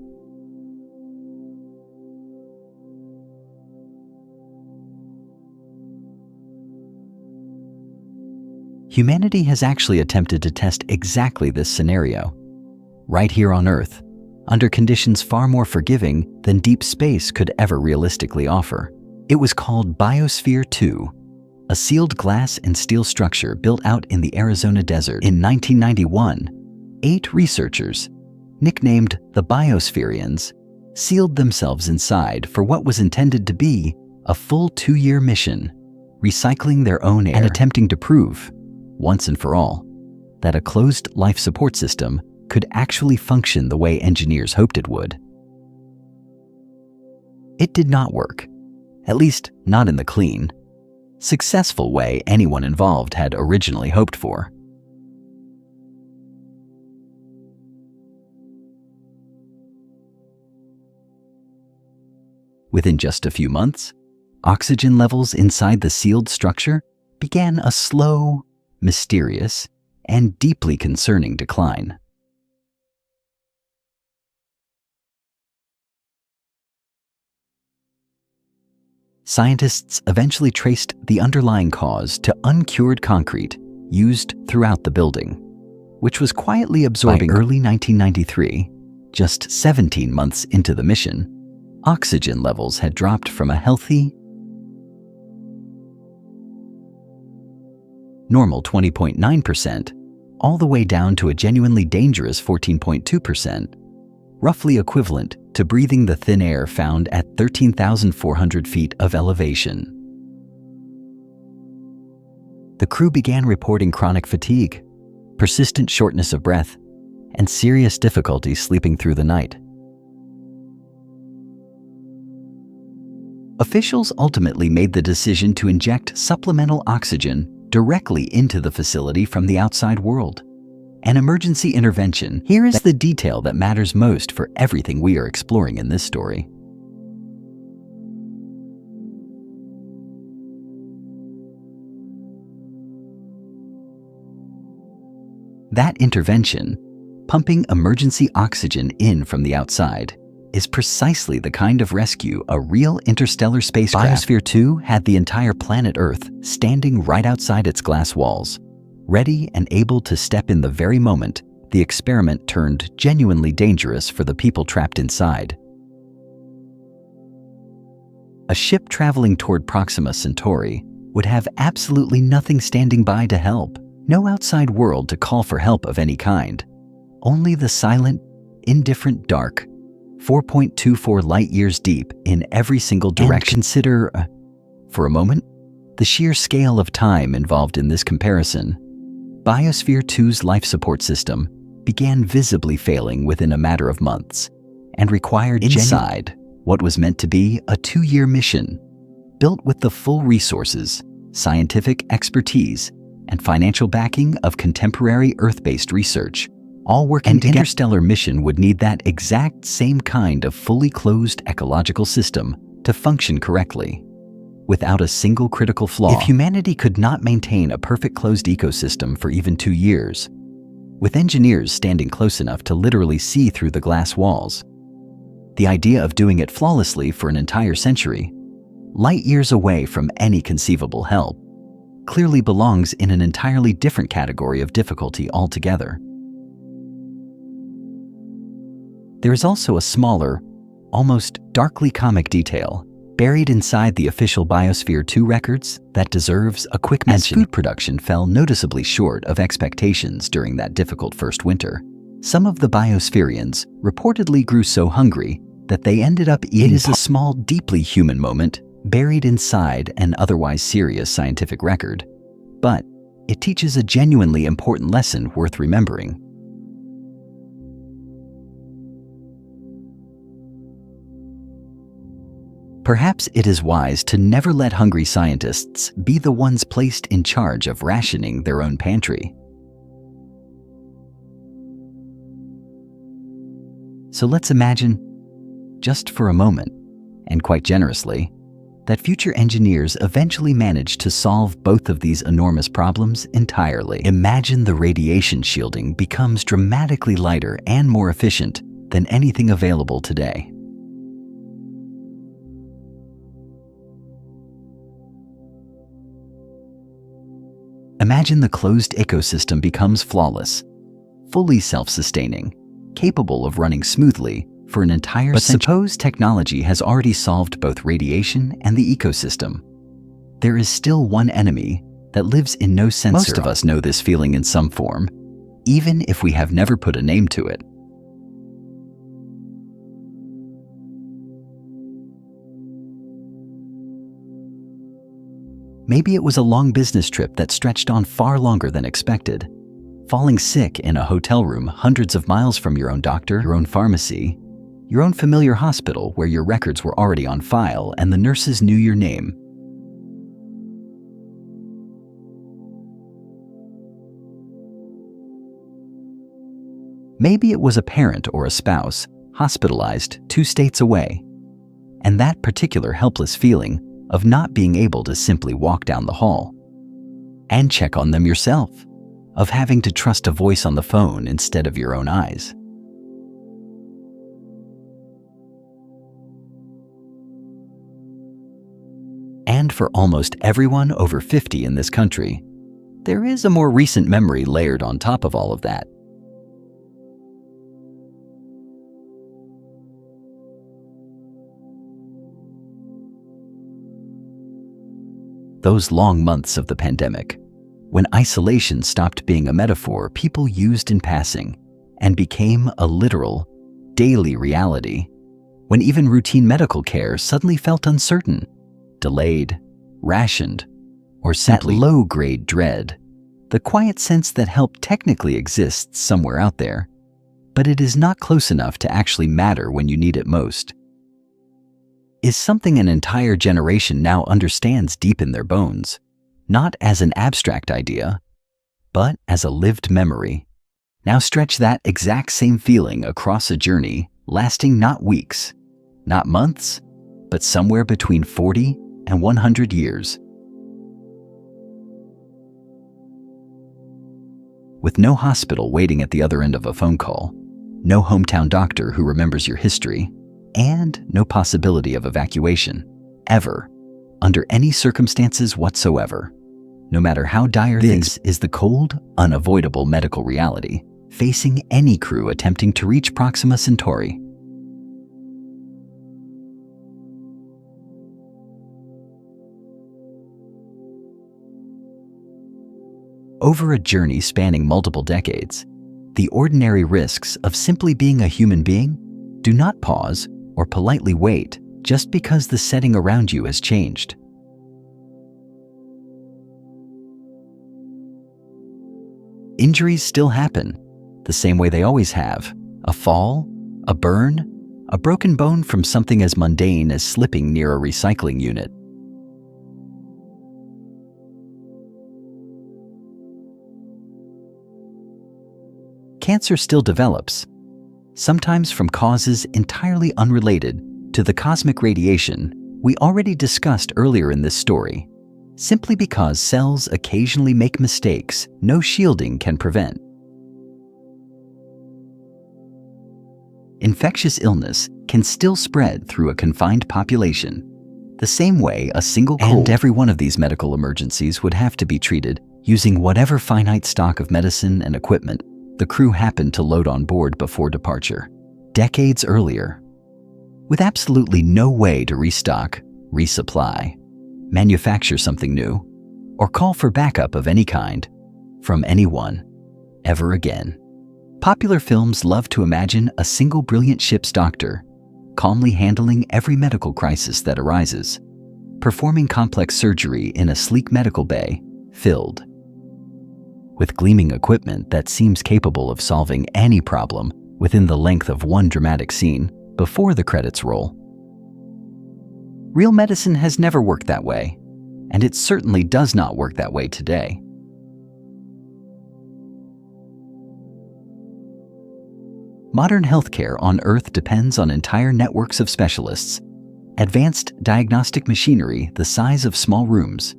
Humanity has actually attempted to test exactly this scenario, right here on Earth, under conditions far more forgiving than deep space could ever realistically offer. It was called Biosphere 2, a sealed glass and steel structure built out in the Arizona desert. In 1991, 8 researchers, nicknamed the Biospherians, sealed themselves inside for what was intended to be a full 2-year mission, recycling their own air and attempting to prove, once and for all, that a closed life support system could actually function the way engineers hoped it would. It did not work, at least not in the clean, successful way anyone involved had originally hoped for. Within just a few months, oxygen levels inside the sealed structure began a slow, mysterious, and deeply concerning decline. Scientists eventually traced the underlying cause to uncured concrete used throughout the building, which was quietly absorbing. By early 1993, just 17 months into the mission, oxygen levels had dropped from a healthy, normal 20.9% all the way down to a genuinely dangerous 14.2%, roughly equivalent to breathing the thin air found at 13,400 feet of elevation. The crew began reporting chronic fatigue, persistent shortness of breath, and serious difficulty sleeping through the night. Officials ultimately made the decision to inject supplemental oxygen directly into the facility from the outside world. An emergency intervention. Here is the detail that matters most for everything we are exploring in this story. That intervention, pumping emergency oxygen in from the outside, is precisely the kind of rescue a real interstellar spacecraft. Biosphere 2 had the entire planet Earth standing right outside its glass walls, ready and able to step in the very moment the experiment turned genuinely dangerous for the people trapped inside. A ship traveling toward Proxima Centauri would have absolutely nothing standing by to help, no outside world to call for help of any kind, only the silent, indifferent dark, 4.24 light-years deep in every single direction. And consider, for a moment, the sheer scale of time involved in this comparison. Biosphere 2's life support system began visibly failing within a matter of months and required inside what was meant to be a 2-year mission, built with the full resources, scientific expertise, and financial backing of contemporary Earth-based research, all working together. An interstellar mission would need that exact same kind of fully closed ecological system to function correctly, without a single critical flaw. If humanity could not maintain a perfect closed ecosystem for even 2 years, with engineers standing close enough to literally see through the glass walls, the idea of doing it flawlessly for an entire century, light years away from any conceivable help, clearly belongs in an entirely different category of difficulty altogether. There is also a smaller, almost darkly comic detail buried inside the official Biosphere 2 records that deserves a quick mention. As food production fell noticeably short of expectations during that difficult first winter, some of the Biospherians reportedly grew so hungry that they ended up eating. It is a small, deeply human moment buried inside an otherwise serious scientific record, but it teaches a genuinely important lesson worth remembering. Perhaps it is wise to never let hungry scientists be the ones placed in charge of rationing their own pantry. So let's imagine, just for a moment, and quite generously, that future engineers eventually managed to solve both of these enormous problems entirely. Imagine the radiation shielding becomes dramatically lighter and more efficient than anything available today. Imagine the closed ecosystem becomes flawless, fully self-sustaining, capable of running smoothly for an entire century. But suppose technology has already solved both radiation and the ecosystem. There is still one enemy that lives in no sensor. Most of us know this feeling in some form, even if we have never put a name to it. Maybe it was a long business trip that stretched on far longer than expected. Falling sick in a hotel room hundreds of miles from your own doctor, your own pharmacy, your own familiar hospital where your records were already on file and the nurses knew your name. Maybe it was a parent or a spouse hospitalized 2 states away, and that particular helpless feeling of not being able to simply walk down the hall and check on them yourself, of having to trust a voice on the phone instead of your own eyes. And for almost everyone over 50 in this country, there is a more recent memory layered on top of all of that. Those long months of the pandemic, when isolation stopped being a metaphor people used in passing and became a literal, daily reality, when even routine medical care suddenly felt uncertain, delayed, rationed, or simply low-grade dread, the quiet sense that help technically exists somewhere out there, but it is not close enough to actually matter when you need it most, is something an entire generation now understands deep in their bones, not as an abstract idea, but as a lived memory. Now stretch that exact same feeling across a journey lasting not weeks, not months, but somewhere between 40 and 100 years. With no hospital waiting at the other end of a phone call, no hometown doctor who remembers your history, and no possibility of evacuation, ever, under any circumstances whatsoever. No matter how dire things, is the cold, unavoidable medical reality facing any crew attempting to reach Proxima Centauri. Over a journey spanning multiple decades, the ordinary risks of simply being a human being do not pause or politely wait just because the setting around you has changed. Injuries still happen, the same way they always have. A fall, a burn, a broken bone from something as mundane as slipping near a recycling unit. Cancer still develops, sometimes from causes entirely unrelated to the cosmic radiation we already discussed earlier in this story, simply because cells occasionally make mistakes no shielding can prevent. Infectious illness can still spread through a confined population, the same way a single cold. And every one of these medical emergencies would have to be treated using whatever finite stock of medicine and equipment the crew happened to load on board before departure, decades earlier, with absolutely no way to restock, resupply, manufacture something new, or call for backup of any kind from anyone ever again. Popular films love to imagine a single brilliant ship's doctor calmly handling every medical crisis that arises, performing complex surgery in a sleek medical bay filled with gleaming equipment that seems capable of solving any problem within the length of one dramatic scene before the credits roll. Real medicine has never worked that way, and it certainly does not work that way today. Modern healthcare on Earth depends on entire networks of specialists, advanced diagnostic machinery the size of small rooms,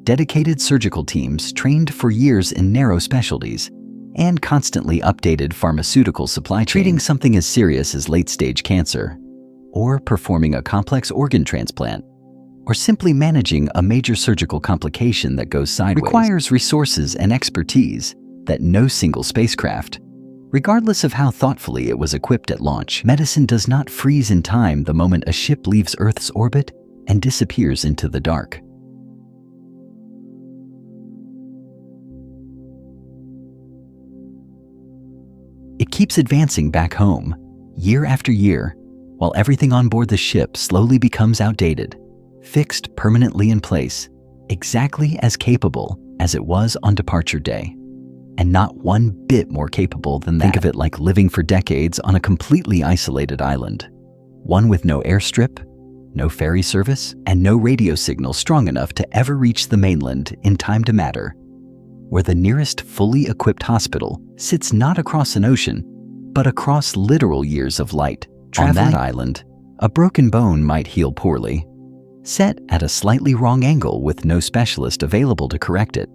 dedicated surgical teams trained for years in narrow specialties, and constantly updated pharmaceutical supply chains. Treating something as serious as late-stage cancer, or performing a complex organ transplant, or simply managing a major surgical complication that goes sideways requires resources and expertise that no single spacecraft, regardless of how thoughtfully it was equipped at launch. Medicine does not freeze in time the moment a ship leaves Earth's orbit and disappears into the dark. It keeps advancing back home, year after year, while everything on board the ship slowly becomes outdated, fixed permanently in place, exactly as capable as it was on departure day, and not one bit more capable than that. Think of it like living for decades on a completely isolated island, one with no airstrip, no ferry service, and no radio signal strong enough to ever reach the mainland in time to matter, where the nearest fully equipped hospital sits not across an ocean, but across literal years of light. On that island, a broken bone might heal poorly, set at a slightly wrong angle with no specialist available to correct it.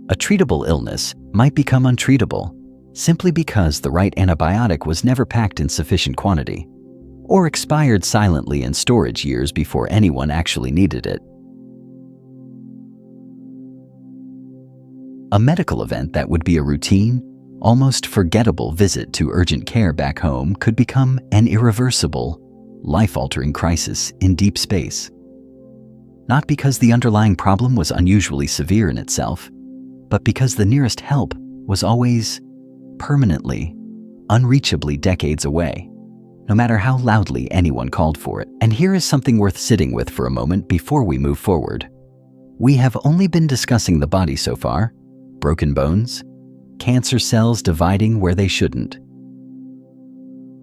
A treatable illness might become untreatable simply because the right antibiotic was never packed in sufficient quantity, or expired silently in storage years before anyone actually needed it. A medical event that would be a routine, almost forgettable visit to urgent care back home could become an irreversible, life-altering crisis in deep space. Not because the underlying problem was unusually severe in itself, but because the nearest help was always, permanently, unreachably decades away, no matter how loudly anyone called for it. And here is something worth sitting with for a moment before we move forward. We have only been discussing the body so far: broken bones, cancer cells dividing where they shouldn't,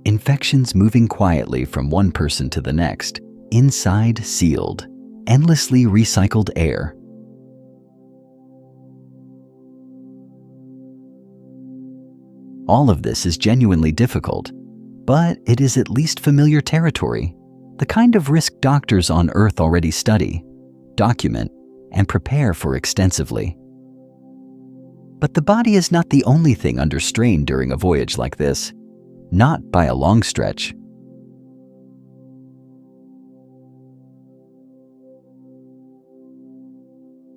infections moving quietly from one person to the next, inside sealed, endlessly recycled air. All of this is genuinely difficult, but it is at least familiar territory, the kind of risk doctors on Earth already study, document, and prepare for extensively. But the body is not the only thing under strain during a voyage like this, not by a long stretch.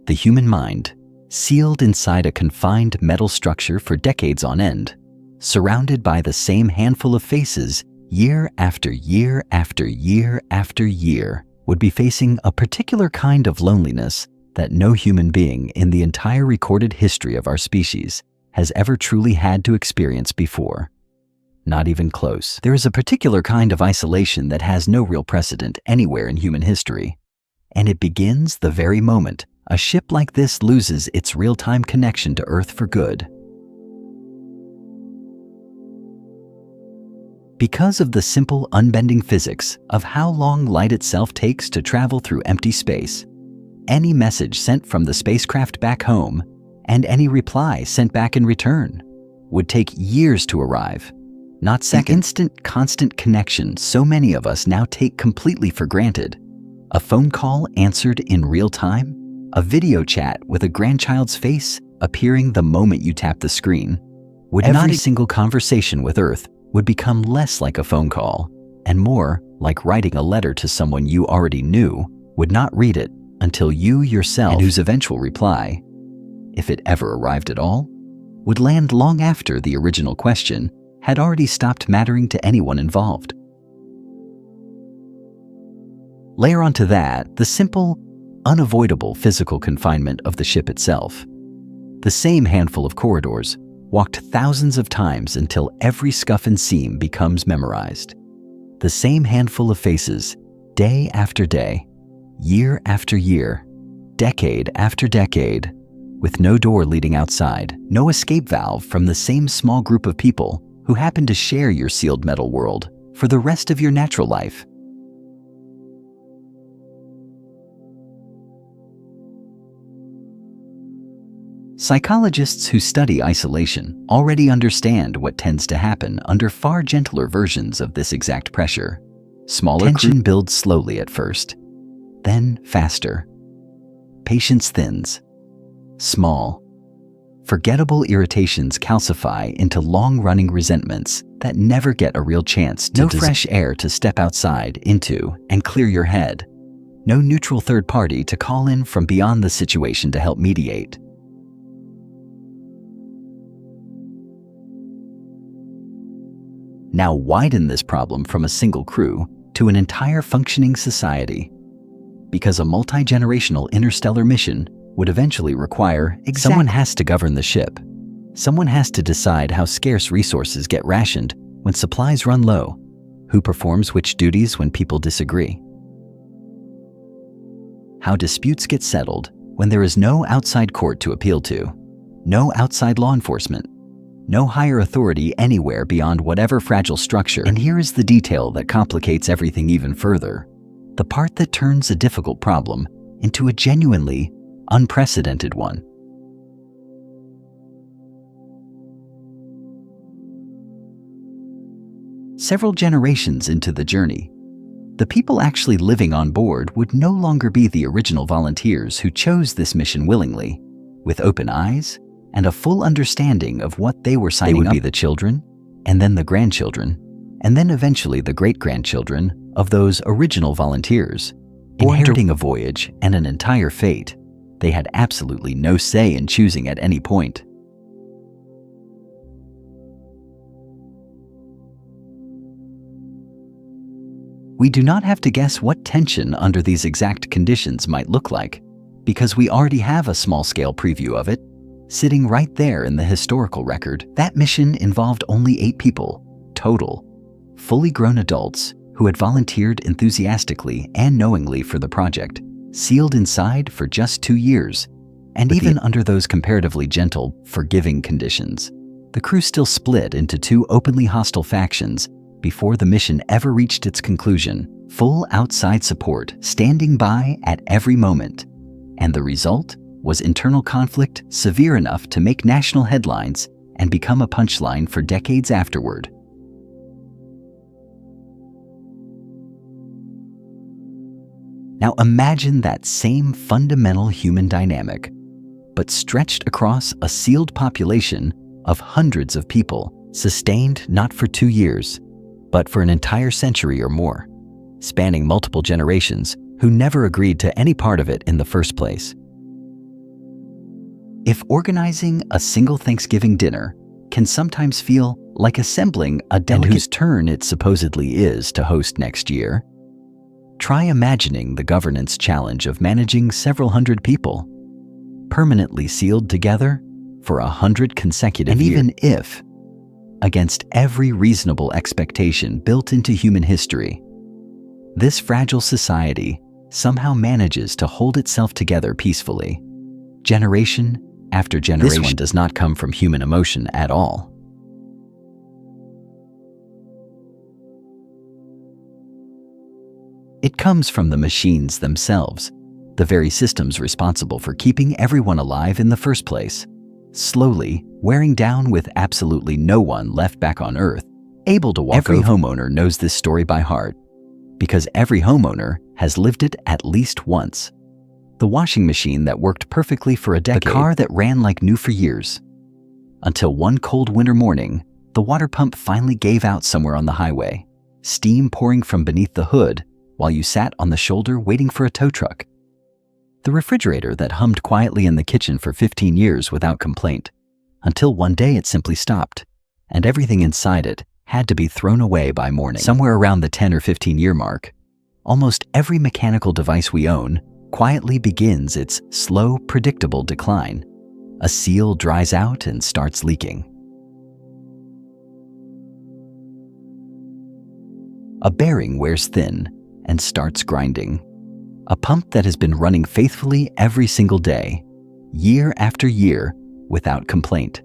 The human mind, sealed inside a confined metal structure for decades on end, surrounded by the same handful of faces year after year after year after year, would be facing a particular kind of loneliness that no human being in the entire recorded history of our species has ever truly had to experience before. Not even close. There is a particular kind of isolation that has no real precedent anywhere in human history, and it begins the very moment a ship like this loses its real-time connection to Earth for good. Because of the simple, unbending physics of how long light itself takes to travel through empty space, any message sent from the spacecraft back home and any reply sent back in return would take years to arrive, not seconds. The instant, constant connection so many of us now take completely for granted, a phone call answered in real time, a video chat with a grandchild's face appearing the moment you tap the screen, every single conversation with Earth would become less like a phone call and more like writing a letter to someone you already knew, would not read it until you yourself, and whose eventual reply, if it ever arrived at all, would land long after the original question had already stopped mattering to anyone involved. Layer onto that the simple, unavoidable physical confinement of the ship itself. The same handful of corridors, walked thousands of times until every scuff and seam becomes memorized. The same handful of faces, day after day, year after year, decade after decade, with no door leading outside, no escape valve from the same small group of people who happen to share your sealed metal world for the rest of your natural life. Psychologists who study isolation already understand what tends to happen under far gentler versions of this exact pressure. Smaller tension builds slowly at first, then faster. Patience thins. Small, forgettable irritations calcify into long-running resentments that never get a real chance to dissolve. No fresh air to step outside into and clear your head. No neutral third party to call in from beyond the situation to help mediate. Now widen this problem from a single crew to an entire functioning society. Because a multi-generational interstellar mission would eventually require someone has to govern the ship. Someone has to decide how scarce resources get rationed when supplies run low, who performs which duties when people disagree, how disputes get settled when there is no outside court to appeal to, no outside law enforcement, no higher authority anywhere beyond whatever fragile structure. And here is the detail that complicates everything even further, the part that turns a difficult problem into a genuinely unprecedented one. Several generations into the journey, the people actually living on board would no longer be the original volunteers who chose this mission willingly, with open eyes and a full understanding of what they were signing up. They would be the children, and then the grandchildren, and then eventually the great-grandchildren of those original volunteers, inheriting a voyage and an entire fate they had absolutely no say in choosing at any point. We do not have to guess what tension under these exact conditions might look like, because we already have a small-scale preview of it, sitting right there in the historical record. That mission involved only 8 people, total, fully grown adults who had volunteered enthusiastically and knowingly for the project, sealed inside for just 2 years, and even under those comparatively gentle, forgiving conditions, the crew still split into 2 openly hostile factions before the mission ever reached its conclusion. Full outside support standing by at every moment, and the result was internal conflict severe enough to make national headlines and become a punchline for decades afterward. Now imagine that same fundamental human dynamic, but stretched across a sealed population of hundreds of people, sustained not for 2 years, but for an entire century or more, spanning multiple generations who never agreed to any part of it in the first place. If organizing a single Thanksgiving dinner can sometimes feel like assembling a delegate whose turn it supposedly is to host next year, try imagining the governance challenge of managing several hundred people, permanently sealed together for 100 consecutive years. And even if, against every reasonable expectation built into human history, this fragile society somehow manages to hold itself together peacefully, generation after generation. This one does not come from human emotion at all. It comes from the machines themselves, the very systems responsible for keeping everyone alive in the first place, slowly wearing down with absolutely no one left back on Earth, able to walk over. Every homeowner knows this story by heart, because every homeowner has lived it at least once. The washing machine that worked perfectly for a decade, the car that ran like new for years, until one cold winter morning, the water pump finally gave out somewhere on the highway, steam pouring from beneath the hood while you sat on the shoulder waiting for a tow truck. The refrigerator that hummed quietly in the kitchen for 15 years without complaint, until one day it simply stopped, and everything inside it had to be thrown away by morning. Somewhere around the 10 or 15 year mark, almost every mechanical device we own quietly begins its slow, predictable decline. A seal dries out and starts leaking. A bearing wears thin and starts grinding. A pump that has been running faithfully every single day, year after year, without complaint,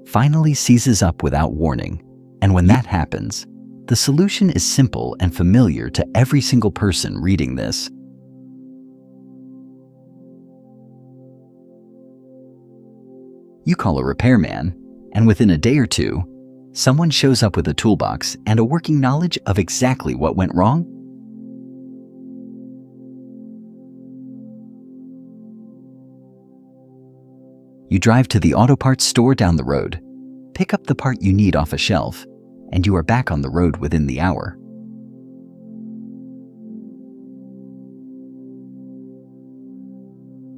finally seizes up without warning. And when that happens, the solution is simple and familiar to every single person reading this. You call a repairman, and within a day or two, someone shows up with a toolbox and a working knowledge of exactly what went wrong. You drive to the auto parts store down the road, pick up the part you need off a shelf, and you are back on the road within the hour.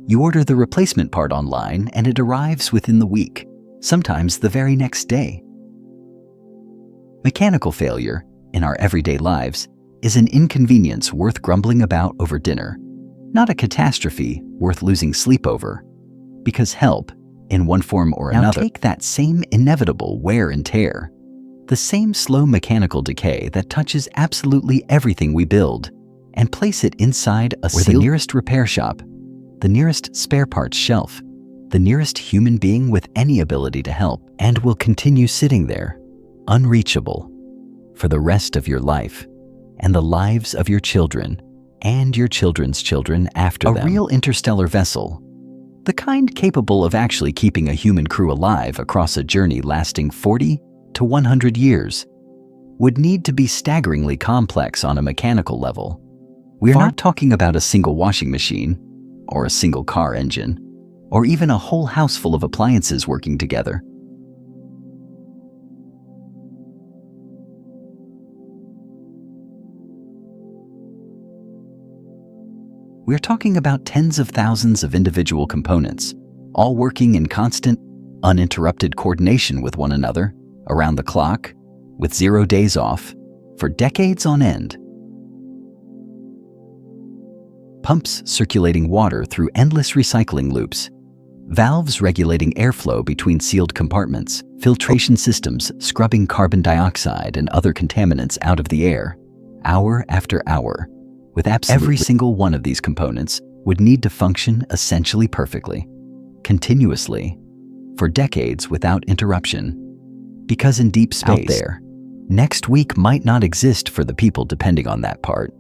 You order the replacement part online and it arrives within the week, sometimes the very next day. Mechanical failure, in our everyday lives, is an inconvenience worth grumbling about over dinner, not a catastrophe worth losing sleep over, because help, in one form or another. Now take that same inevitable wear and tear, the same slow mechanical decay that touches absolutely everything we build, and place it inside a sealed, the nearest repair shop, the nearest spare parts shelf, the nearest human being with any ability to help, and will continue sitting there, unreachable, for the rest of your life, and the lives of your children, and your children's children after them. A real interstellar vessel, the kind capable of actually keeping a human crew alive across a journey lasting 40 to 100 years, would need to be staggeringly complex on a mechanical level. We're not talking about a single washing machine, or a single car engine, or even a whole house full of appliances working together. We're talking about tens of thousands of individual components, all working in constant, uninterrupted coordination with one another, around the clock, with 0 days off, for decades on end. Pumps circulating water through endless recycling loops, valves regulating airflow between sealed compartments, filtration systems scrubbing carbon dioxide and other contaminants out of the air, hour after hour, with every single one of these components would need to function essentially perfectly, continuously, for decades without interruption. Because in deep space, out there, next week might not exist for the people depending on that part.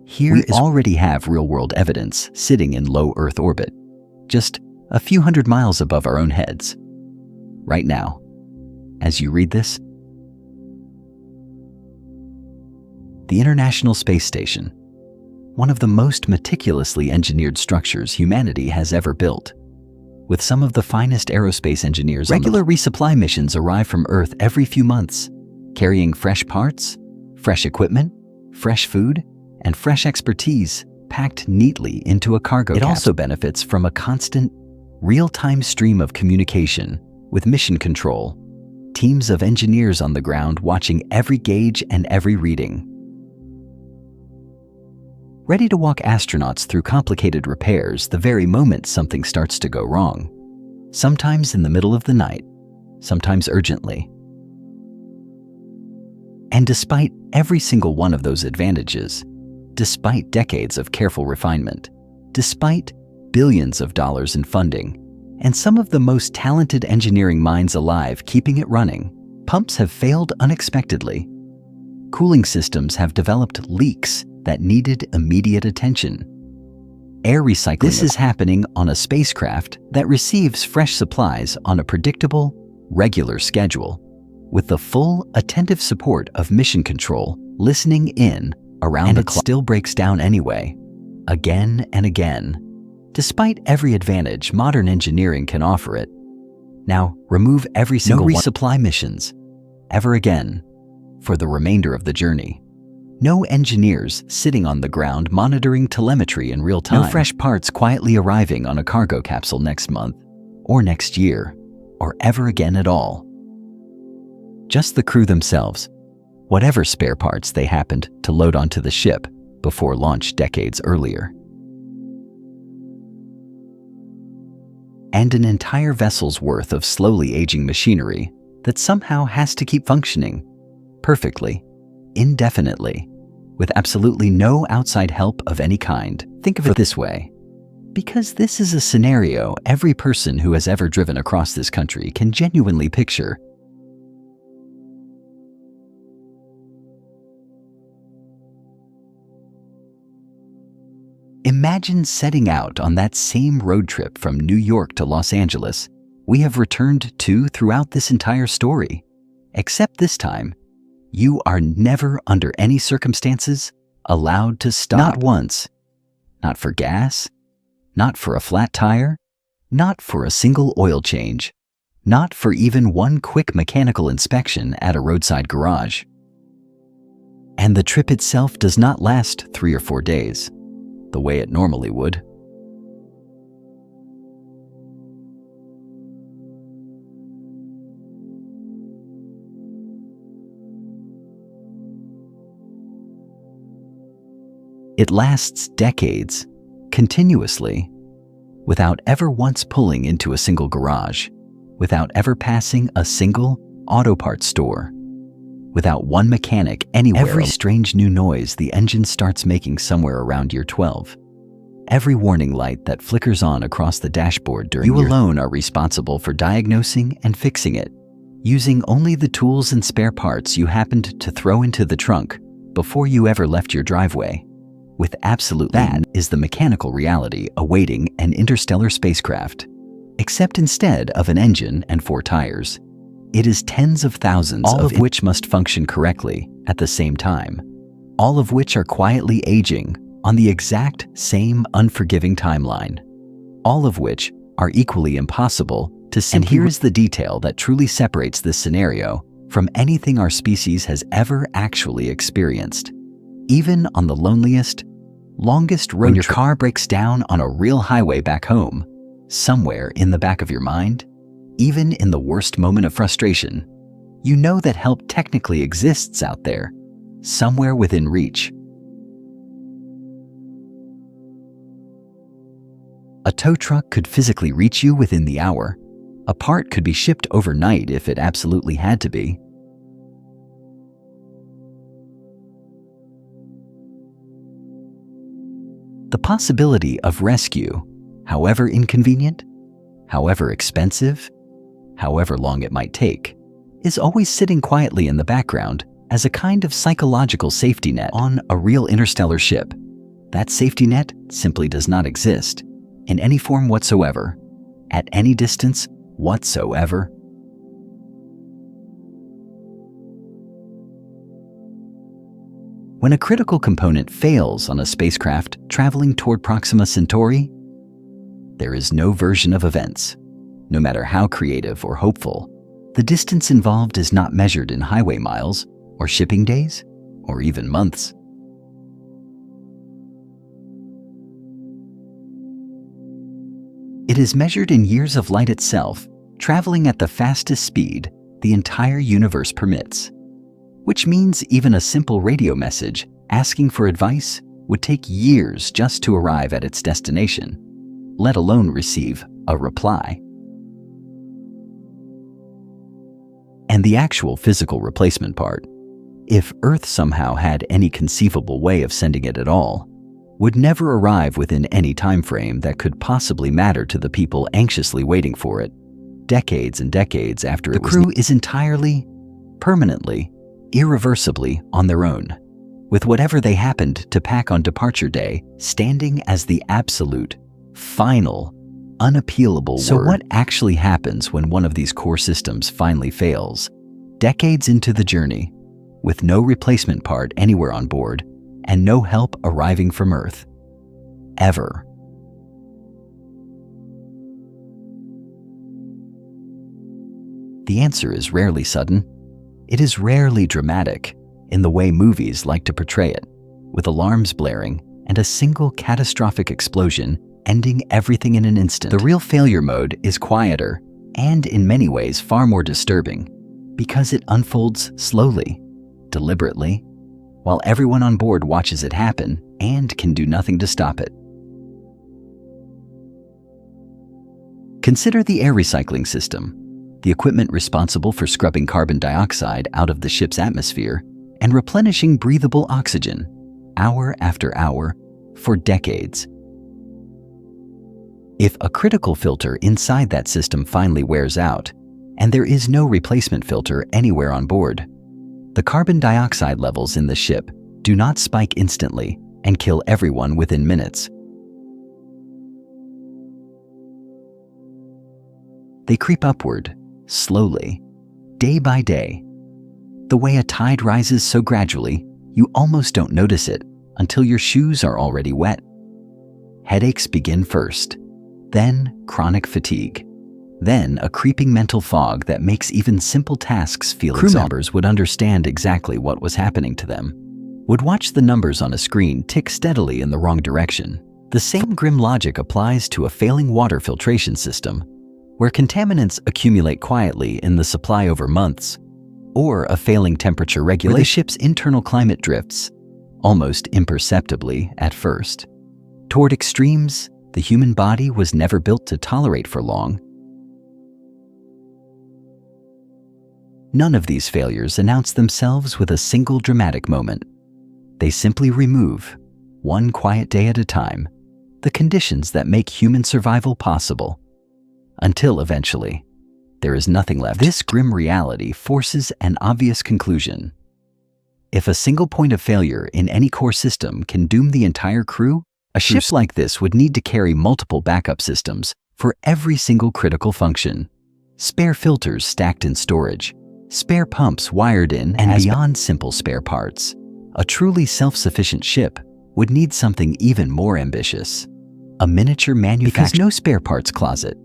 Here we already have real-world evidence sitting in low Earth orbit, just a few hundred miles above our own heads. Right now, as you read this, the International Space Station, one of the most meticulously engineered structures humanity has ever built, with some of the finest aerospace engineers. Regular resupply missions arrive from Earth every few months, carrying fresh parts, fresh equipment, fresh food, and fresh expertise packed neatly into a cargo capsule. It also benefits from a constant, real-time stream of communication with mission control, teams of engineers on the ground watching every gauge and every reading. Ready to walk astronauts through complicated repairs the very moment something starts to go wrong, sometimes in the middle of the night, sometimes urgently. And despite every single one of those advantages, despite decades of careful refinement, despite billions of dollars in funding, and some of the most talented engineering minds alive keeping it running, pumps have failed unexpectedly. Cooling systems have developed leaks that needed immediate attention. Air recycling. This is happening on a spacecraft that receives fresh supplies on a predictable, regular schedule, with the full, attentive support of mission control listening in around the clock. It still breaks down anyway, again and again, despite every advantage modern engineering can offer it. Now, remove every single resupply missions, ever again, for the remainder of the journey. No engineers sitting on the ground monitoring telemetry in real time. No fresh parts quietly arriving on a cargo capsule next month, or next year, or ever again at all. Just the crew themselves, whatever spare parts they happened to load onto the ship before launch decades earlier. And an entire vessel's worth of slowly aging machinery that somehow has to keep functioning perfectly, indefinitely, with absolutely no outside help of any kind. Think of it this way, because this is a scenario every person who has ever driven across this country can genuinely picture. Imagine setting out on that same road trip from New York to Los Angeles we have returned to throughout this entire story. Except this time, you are never under any circumstances allowed to stop. Not once. Not for gas. Not for a flat tire. Not for a single oil change. Not for even one quick mechanical inspection at a roadside garage. And the trip itself does not last 3 or 4 days, the way it normally would. It lasts decades, continuously, without ever once pulling into a single garage, without ever passing a single auto parts store, without one mechanic anywhere. Every strange new noise the engine starts making somewhere around year 12. Every warning light that flickers on across the dashboard during you alone are responsible for diagnosing and fixing it, using only the tools and spare parts you happened to throw into the trunk before you ever left your driveway. With absolutely that is the mechanical reality awaiting an interstellar spacecraft. Except instead of an engine and 4 tires, it is tens of thousands, all of which must function correctly at the same time, all of which are quietly aging on the exact same unforgiving timeline, all of which are equally impossible to simply. And here is the detail that truly separates this scenario from anything our species has ever actually experienced. Even on the loneliest, longest road, when your car breaks down on a real highway back home, somewhere in the back of your mind, even in the worst moment of frustration, you know that help technically exists out there, somewhere within reach. A tow truck could physically reach you within the hour. A part could be shipped overnight if it absolutely had to be. The possibility of rescue, however inconvenient, however expensive, however long it might take, is always sitting quietly in the background as a kind of psychological safety net on a real interstellar ship. That safety net simply does not exist in any form whatsoever, at any distance whatsoever. When a critical component fails on a spacecraft traveling toward Proxima Centauri, there is no version of events, no matter how creative or hopeful. The distance involved is not measured in highway miles, or shipping days, or even months. It is measured in years of light itself, traveling at the fastest speed the entire universe permits. Which means even a simple radio message asking for advice would take years just to arrive at its destination, let alone receive a reply. And the actual physical replacement part, if Earth somehow had any conceivable way of sending it at all, would never arrive within any time frame that could possibly matter to the people anxiously waiting for it, decades and decades after it was. The crew is entirely, permanently, irreversibly on their own, with whatever they happened to pack on departure day standing as the absolute, final, unappealable word. So what actually happens when one of these core systems finally fails, decades into the journey, with no replacement part anywhere on board and no help arriving from Earth? Ever. The answer is rarely sudden. It is rarely dramatic in the way movies like to portray it, with alarms blaring and a single catastrophic explosion ending everything in an instant. The real failure mode is quieter and in many ways far more disturbing because it unfolds slowly, deliberately, while everyone on board watches it happen and can do nothing to stop it. Consider the air recycling system, the equipment responsible for scrubbing carbon dioxide out of the ship's atmosphere and replenishing breathable oxygen, hour after hour, for decades. If a critical filter inside that system finally wears out, and there is no replacement filter anywhere on board, the carbon dioxide levels in the ship do not spike instantly and kill everyone within minutes. They creep upward, slowly, day by day. The way a tide rises so gradually, you almost don't notice it until your shoes are already wet. Headaches begin first, then chronic fatigue, then a creeping mental fog that makes even simple tasks feel exhausting. Crew members would understand exactly what was happening to them, would watch the numbers on a screen tick steadily in the wrong direction. The same grim logic applies to a failing water filtration system, where contaminants accumulate quietly in the supply over months, or a failing temperature regulation where the ship's internal climate drifts, almost imperceptibly at first, toward extremes the human body was never built to tolerate for long. None of these failures announce themselves with a single dramatic moment. They simply remove, one quiet day at a time, the conditions that make human survival possible, until eventually, there is nothing left. This grim reality forces an obvious conclusion. If a single point of failure in any core system can doom the entire crew, a ship like this would need to carry multiple backup systems for every single critical function. Spare filters stacked in storage, spare pumps wired in, and beyond simple spare parts. A truly self-sufficient ship would need something even more ambitious. A miniature manufacturer. Because no spare parts closet,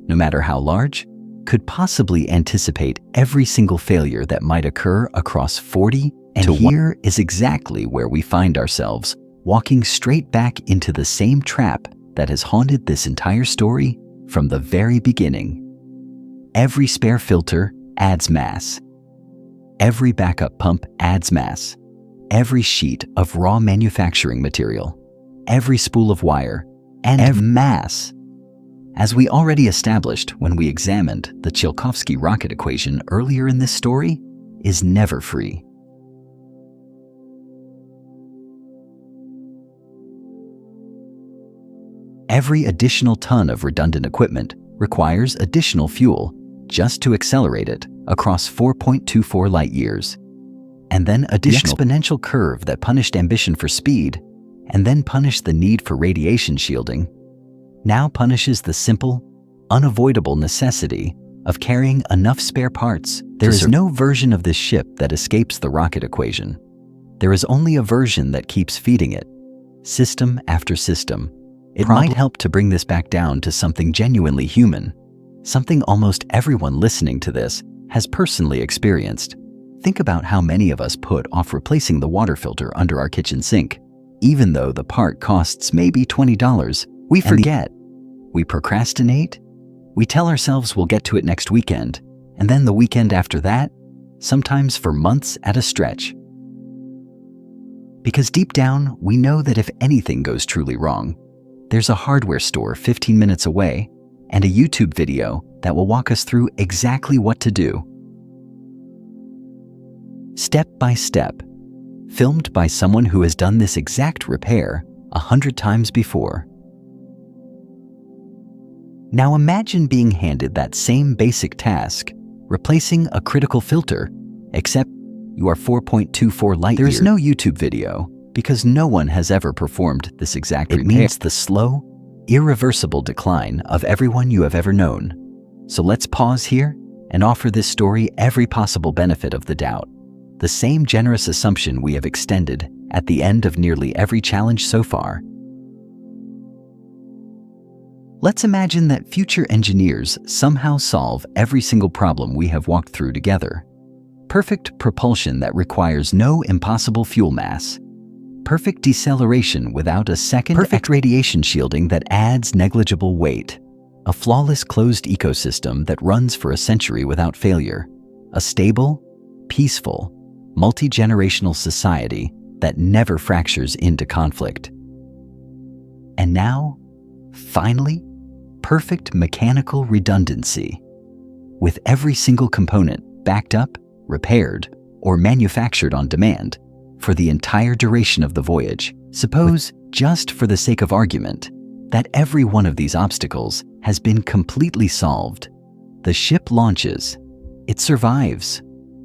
no matter how large, could possibly anticipate every single failure that might occur across 40 and here is exactly where we find ourselves, walking straight back into the same trap that has haunted this entire story from the very beginning. Every spare filter adds mass. Every backup pump adds mass. Every sheet of raw manufacturing material, every spool of wire, and every mass. As we already established when we examined the Tsiolkovsky rocket equation earlier in this story, is never free. Every additional ton of redundant equipment requires additional fuel just to accelerate it across 4.24 light years. And then additional exponential curve that punished ambition for speed, and then punished the need for radiation shielding, now punishes the simple, unavoidable necessity of carrying enough spare parts. There is no version of this ship that escapes the rocket equation. There is only a version that keeps feeding it, system after system. It might help to bring this back down to something genuinely human, something almost everyone listening to this has personally experienced. Think about how many of us put off replacing the water filter under our kitchen sink. Even though the part costs maybe $20, we forget. We procrastinate. We tell ourselves we'll get to it next weekend, and then the weekend after that, sometimes for months at a stretch. Because deep down, we know that if anything goes truly wrong, there's a hardware store 15 minutes away and a YouTube video that will walk us through exactly what to do. Step by step, filmed by someone who has done this exact repair 100 times before. Now imagine being handed that same basic task, replacing a critical filter, except you are 4.24 light years. There is no YouTube video because no one has ever performed this exact repair. It means the slow, irreversible decline of everyone you have ever known. So let's pause here and offer this story every possible benefit of the doubt. The same generous assumption we have extended at the end of nearly every challenge so far. Let's imagine that future engineers somehow solve every single problem we have walked through together. Perfect propulsion that requires no impossible fuel mass. Perfect deceleration without a second. Perfect radiation shielding that adds negligible weight. A flawless closed ecosystem that runs for a century without failure. A stable, peaceful, multi-generational society that never fractures into conflict. And now, finally, perfect mechanical redundancy. With every single component backed up, repaired, or manufactured on demand for the entire duration of the voyage. Suppose, just for the sake of argument, that every one of these obstacles has been completely solved. The ship launches. It survives.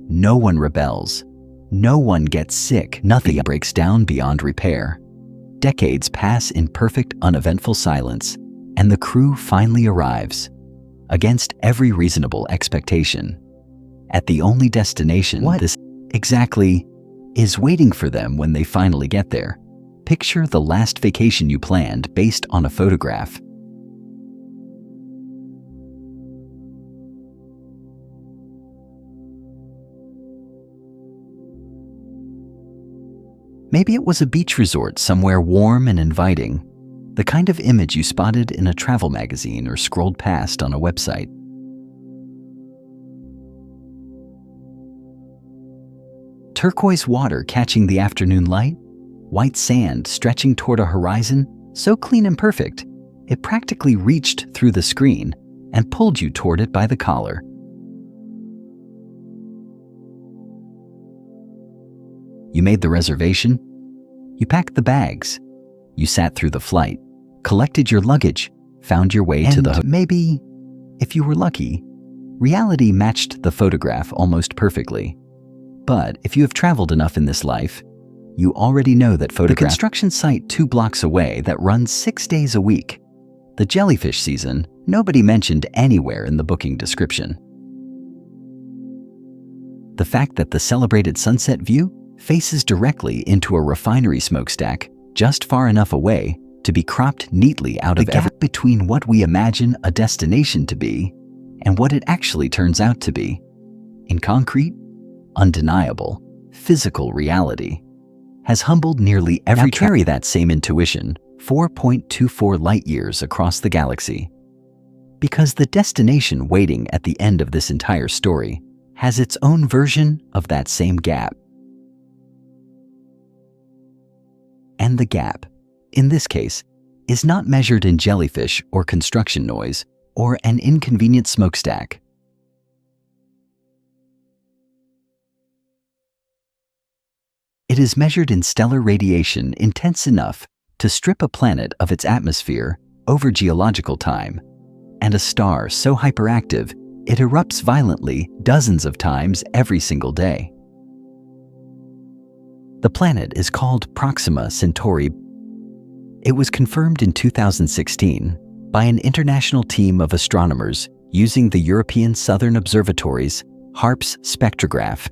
No one rebels. No one gets sick. Nothing breaks down beyond repair. Decades pass in perfect, uneventful silence, and the crew finally arrives. against every reasonable expectation. At the only destination this exactly is waiting for them when they finally get there. Picture the last vacation you planned based on a photograph. Maybe it was a beach resort somewhere warm and inviting, the kind of image you spotted in a travel magazine or scrolled past on a website. Turquoise water catching the afternoon light, white sand stretching toward a horizon so clean and perfect, it practically reached through the screen and pulled you toward it by the collar. You made the reservation, you packed the bags, you sat through the flight, collected your luggage, found your way to the maybe, if you were lucky, reality matched the photograph almost perfectly. But if you have traveled enough in this life, you already know that the construction site 2 blocks away that runs 6 days a week, the jellyfish season, nobody mentioned anywhere in the booking description. The fact that the celebrated sunset view faces directly into a refinery smokestack just far enough away to be cropped neatly out of the gap between what we imagine a destination to be and what it actually turns out to be. In concrete, undeniable, physical reality, has humbled nearly every carry that same intuition 4.24 light-years across the galaxy. Because the destination waiting at the end of this entire story has its own version of that same gap. And the gap, in this case, is not measured in jellyfish or construction noise or an inconvenient smokestack. It is measured in stellar radiation intense enough to strip a planet of its atmosphere over geological time, and a star so hyperactive it erupts violently dozens of times every single day. The planet is called Proxima Centauri. It was confirmed in 2016 by an international team of astronomers using the European Southern Observatory's HARPS spectrograph,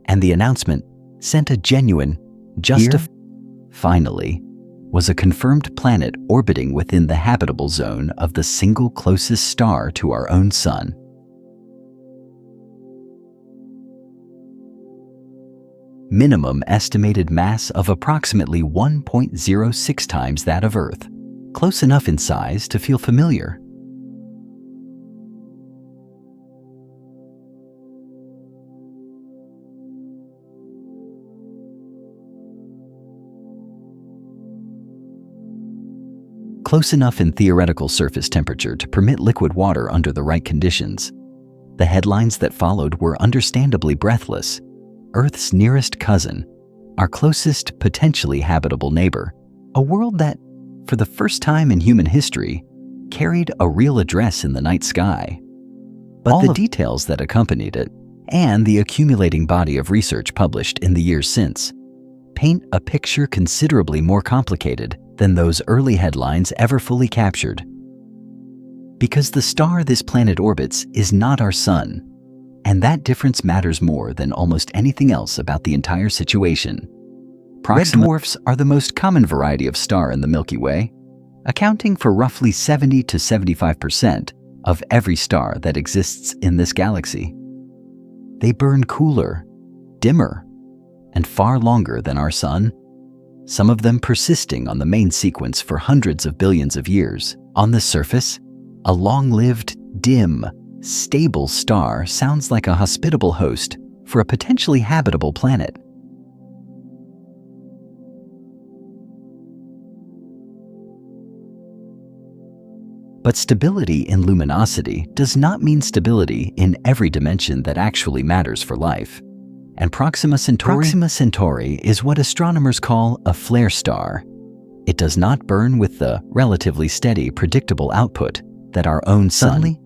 and the announcement sent a genuine, finally, was a confirmed planet orbiting within the habitable zone of the single closest star to our own sun. Minimum estimated mass of approximately 1.06 times that of Earth, close enough in size to feel familiar. Close enough in theoretical surface temperature to permit liquid water under the right conditions. The headlines that followed were understandably breathless. Earth's nearest cousin, our closest potentially habitable neighbor, a world that, for the first time in human history, carried a real address in the night sky. But the details that accompanied it, and the accumulating body of research published in the years since, paint a picture considerably more complicated than those early headlines ever fully captured. Because the star this planet orbits is not our sun, and that difference matters more than almost anything else about the entire situation. Red dwarfs are the most common variety of star in the Milky Way, accounting for roughly 70 to 75% of every star that exists in this galaxy. They burn cooler, dimmer, and far longer than our sun, some of them persisting on the main sequence for hundreds of billions of years. On the surface, a long-lived, dim, stable star sounds like a hospitable host for a potentially habitable planet. But stability in luminosity does not mean stability in every dimension that actually matters for life. And Proxima Centauri is what astronomers call a flare star. It does not burn with the relatively steady, predictable output that our own sun,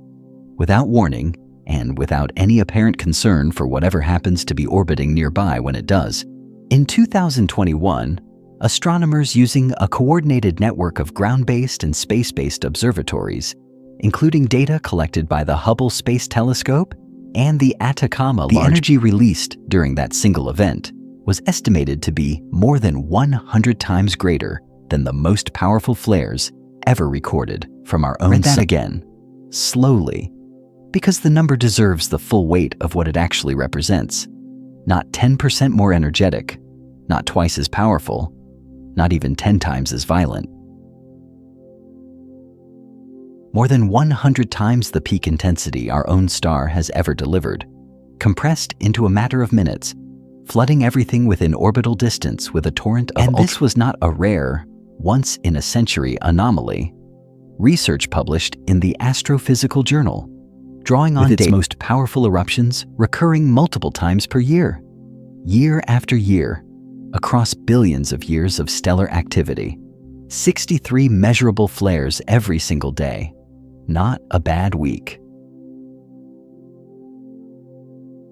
without warning, and without any apparent concern for whatever happens to be orbiting nearby when it does. In 2021, astronomers using a coordinated network of ground-based and space-based observatories including data collected by the Hubble Space Telescope and the Atacama Large. The energy released during that single event was estimated to be more than 100 times greater than the most powerful flares ever recorded from our own sun. Read that again, slowly, because the number deserves the full weight of what it actually represents. Not 10% more energetic, not twice as powerful, not even 10 times as violent. More than 100 times the peak intensity our own star has ever delivered, compressed into a matter of minutes, flooding everything within orbital distance with a torrent of. And this was not a rare, once-in-a-century anomaly. Research published in the Astrophysical Journal, drawing on its most powerful eruptions recurring multiple times per year after year, across billions of years of stellar activity. 63 measurable flares every single day. Not a bad week.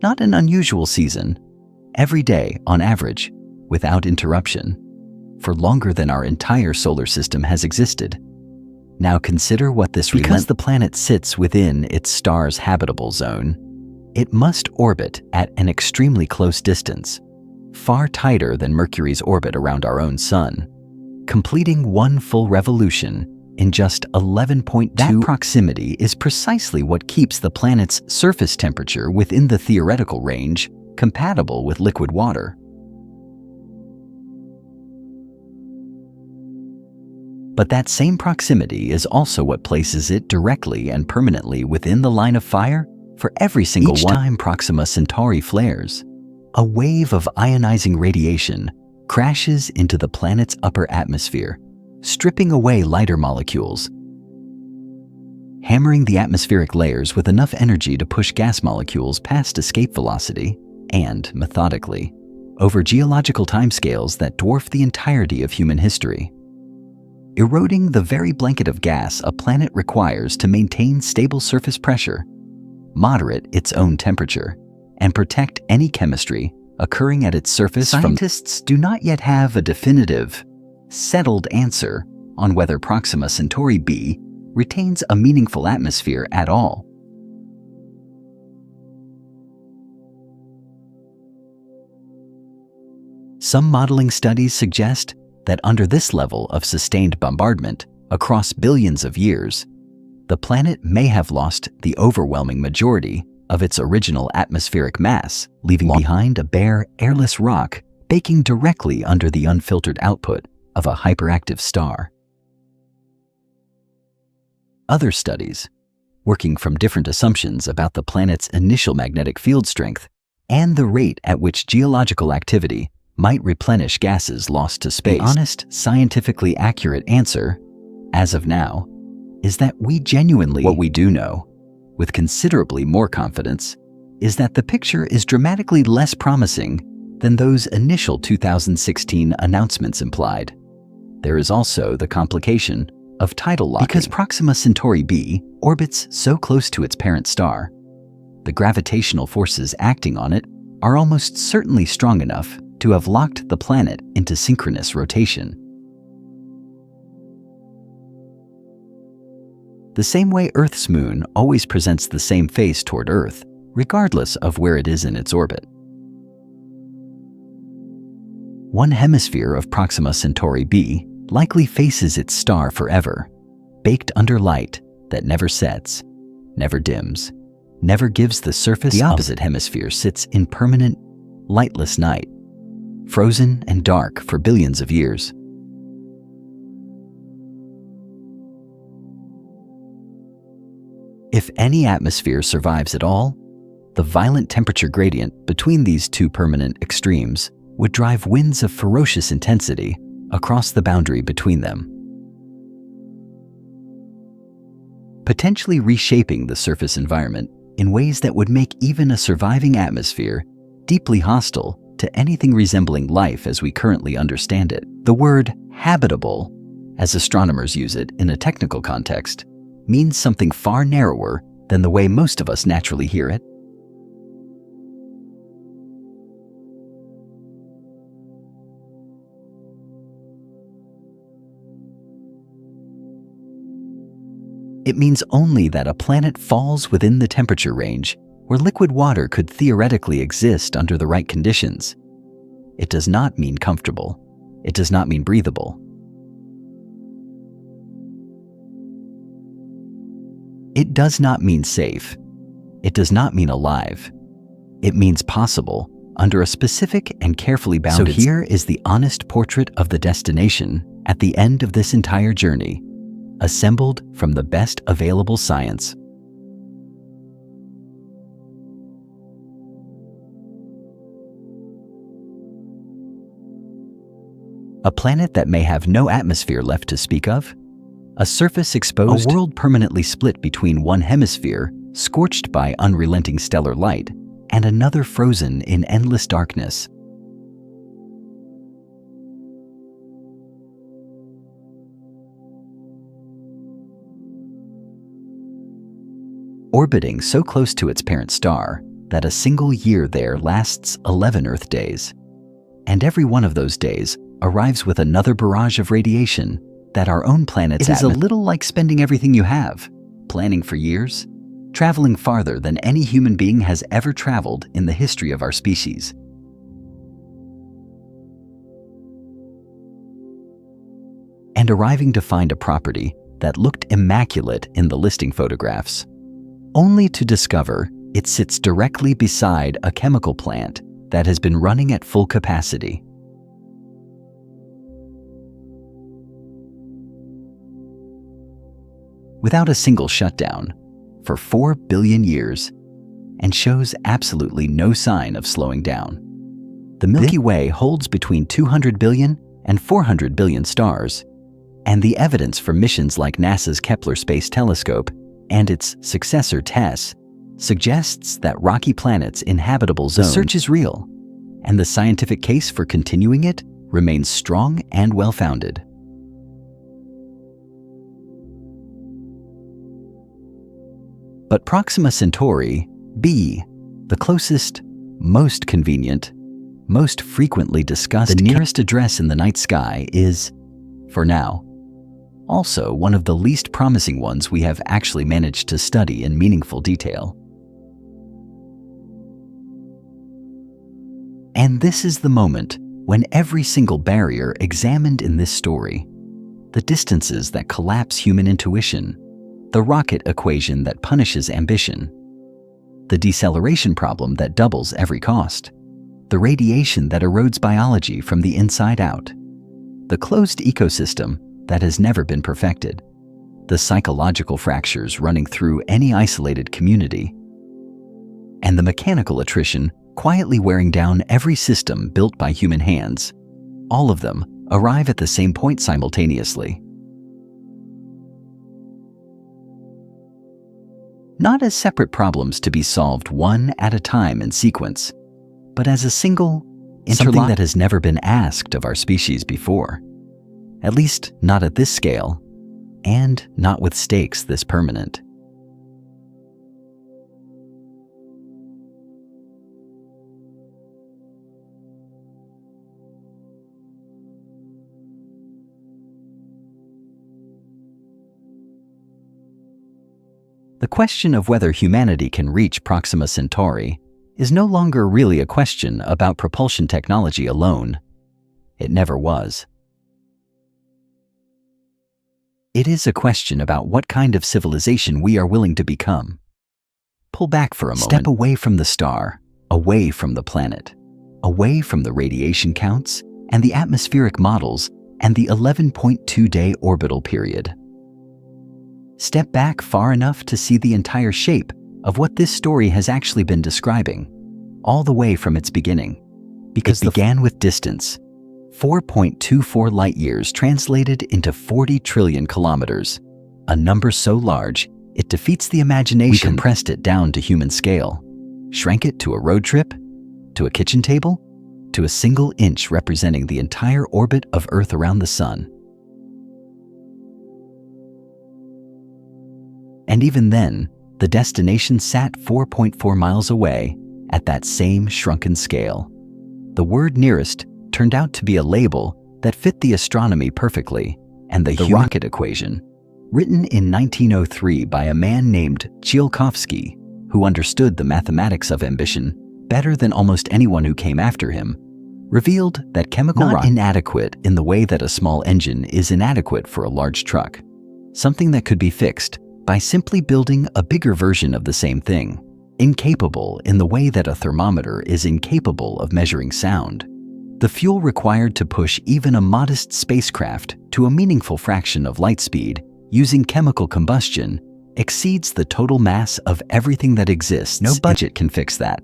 Not an unusual season. Every day, on average, without interruption, for longer than our entire solar system has existed. Now consider what this Because the planet sits within its star's habitable zone, it must orbit at an extremely close distance, far tighter than Mercury's orbit around our own sun, completing one full revolution in just 11.2. That proximity is precisely what keeps the planet's surface temperature within the theoretical range compatible with liquid water. But that same proximity is also what places it directly and permanently within the line of fire for every single one. Each time Proxima Centauri flares, a wave of ionizing radiation crashes into the planet's upper atmosphere, stripping away lighter molecules, hammering the atmospheric layers with enough energy to push gas molecules past escape velocity and, methodically, over geological timescales that dwarf the entirety of human history, eroding the very blanket of gas a planet requires to maintain stable surface pressure, moderate its own temperature, and protect any chemistry occurring at its surface. Scientists do not yet have a definitive, settled answer on whether Proxima Centauri b retains a meaningful atmosphere at all. Some modeling studies suggest that under this level of sustained bombardment across billions of years, the planet may have lost the overwhelming majority of its original atmospheric mass, leaving behind a bare, airless rock baking directly under the unfiltered output of a hyperactive star. Other studies, working from different assumptions about the planet's initial magnetic field strength and the rate at which geological activity might replenish gases lost to space. The honest, scientifically accurate answer, as of now, is that what we do know, with considerably more confidence, is that the picture is dramatically less promising than those initial 2016 announcements implied. There is also the complication of tidal locking. Because Proxima Centauri b orbits so close to its parent star, the gravitational forces acting on it are almost certainly strong enough to have locked the planet into synchronous rotation. The same way Earth's moon always presents the same face toward Earth, regardless of where it is in its orbit. One hemisphere of Proxima Centauri b likely faces its star forever, baked under light that never sets, never dims, never gives the surface. The opposite hemisphere sits in permanent, lightless night, frozen and dark for billions of years. If any atmosphere survives at all, the violent temperature gradient between these two permanent extremes would drive winds of ferocious intensity across the boundary between them, potentially reshaping the surface environment in ways that would make even a surviving atmosphere deeply hostile to anything resembling life as we currently understand it. The word habitable, as astronomers use it in a technical context, means something far narrower than the way most of us naturally hear it. It means only that a planet falls within the temperature range where liquid water could theoretically exist under the right conditions. It does not mean comfortable. It does not mean breathable. It does not mean safe. It does not mean alive. It means possible under a specific and carefully bounded. So here is the honest portrait of the destination at the end of this entire journey, assembled from the best available science. A planet that may have no atmosphere left to speak of, a surface exposed, a world permanently split between one hemisphere, scorched by unrelenting stellar light, and another frozen in endless darkness. Orbiting so close to its parent star that a single year there lasts 11 Earth days. And every one of those days arrives with another barrage of radiation that our own planet's atmosphere. It is a little like spending everything you have, planning for years, traveling farther than any human being has ever traveled in the history of our species. And arriving to find a property that looked immaculate in the listing photographs, only to discover it sits directly beside a chemical plant that has been running at full capacity. Without a single shutdown, for 4 billion years, and shows absolutely no sign of slowing down. The Milky Way holds between 200 billion and 400 billion stars, and the evidence from missions like NASA's Kepler Space Telescope and its successor TESS suggests that rocky planets' inhabitable zone. The search is real, and the scientific case for continuing it remains strong and well-founded. But Proxima Centauri b, the closest, most convenient, most frequently discussed, the nearest address in the night sky is, for now, also one of the least promising ones we have actually managed to study in meaningful detail. And this is the moment when every single barrier examined in this story, the distances that collapse human intuition, the rocket equation that punishes ambition, the deceleration problem that doubles every cost, the radiation that erodes biology from the inside out, the closed ecosystem that has never been perfected, the psychological fractures running through any isolated community, and the mechanical attrition quietly wearing down every system built by human hands. All of them arrive at the same point simultaneously. Not as separate problems to be solved one at a time in sequence, but as a single something that has never been asked of our species before. At least not at this scale, and not with stakes this permanent. The question of whether humanity can reach Proxima Centauri is no longer really a question about propulsion technology alone. It never was. It is a question about what kind of civilization we are willing to become. Pull back for a moment. Step away from the star, away from the planet, away from the radiation counts and the atmospheric models and the 11.2-day orbital period. Step back far enough to see the entire shape of what this story has actually been describing, all the way from its beginning. Because it began with distance, 4.24 light years translated into 40 trillion kilometers, a number so large it defeats the imagination. We compressed it down to human scale, shrank it to a road trip, to a kitchen table, to a single inch representing the entire orbit of Earth around the Sun. And even then, the destination sat 4.4 miles away at that same shrunken scale. The word nearest turned out to be a label that fit the astronomy perfectly and the rocket equation, Written in 1903 by a man named Tsiolkovsky, who understood the mathematics of ambition better than almost anyone who came after him, revealed that chemical rock is inadequate in the way that a small engine is inadequate for a large truck, something that could be fixed by simply building a bigger version of the same thing, incapable in the way that a thermometer is incapable of measuring sound. The fuel required to push even a modest spacecraft to a meaningful fraction of light speed using chemical combustion exceeds the total mass of everything that exists. No budget can fix that.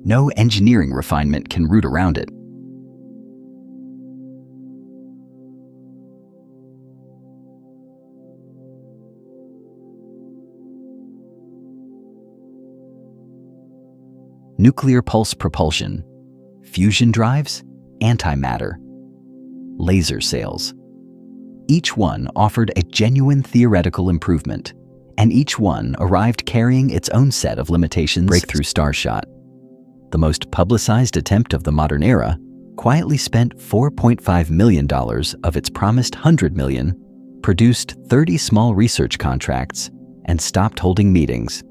No engineering refinement can root around it. Nuclear pulse propulsion, fusion drives, antimatter, laser sails. Each one offered a genuine theoretical improvement, and each one arrived carrying its own set of limitations. Breakthrough Starshot, the most publicized attempt of the modern era, quietly spent $4.5 million of its promised $100 million, produced 30 small research contracts, and stopped holding meetings.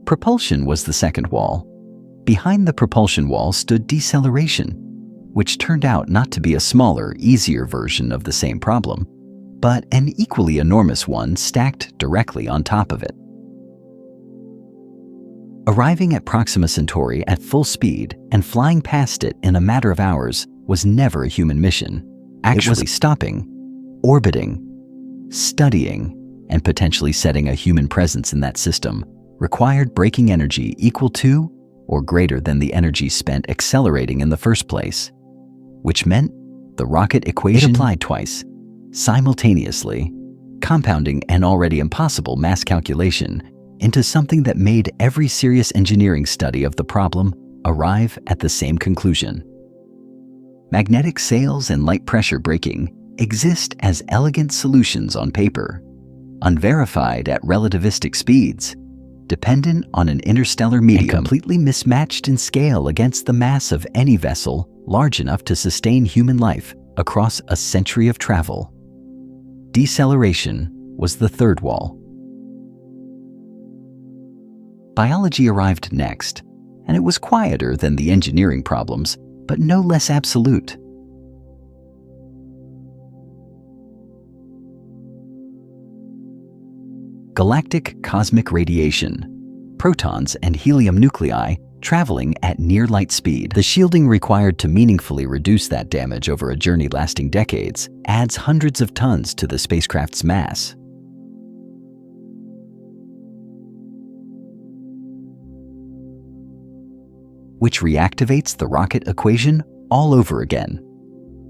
Propulsion was the second wall. Behind the propulsion wall stood deceleration, which turned out not to be a smaller, easier version of the same problem, but an equally enormous one stacked directly on top of it. Arriving at Proxima Centauri at full speed and flying past it in a matter of hours was never a human mission. Actually stopping, orbiting, studying, and potentially setting a human presence in that system required braking energy equal to or greater than the energy spent accelerating in the first place, which meant the rocket equation applied twice, simultaneously, compounding an already impossible mass calculation into something that made every serious engineering study of the problem arrive at the same conclusion. Magnetic sails and light pressure braking exist as elegant solutions on paper, unverified at relativistic speeds, dependent on an interstellar medium, and completely mismatched in scale against the mass of any vessel large enough to sustain human life across a century of travel. Deceleration was the third wall. Biology arrived next, and it was quieter than the engineering problems, but no less absolute. Galactic cosmic radiation, protons and helium nuclei traveling at near light speed. The shielding required to meaningfully reduce that damage over a journey lasting decades adds hundreds of tons to the spacecraft's mass. Which reactivates the rocket equation all over again.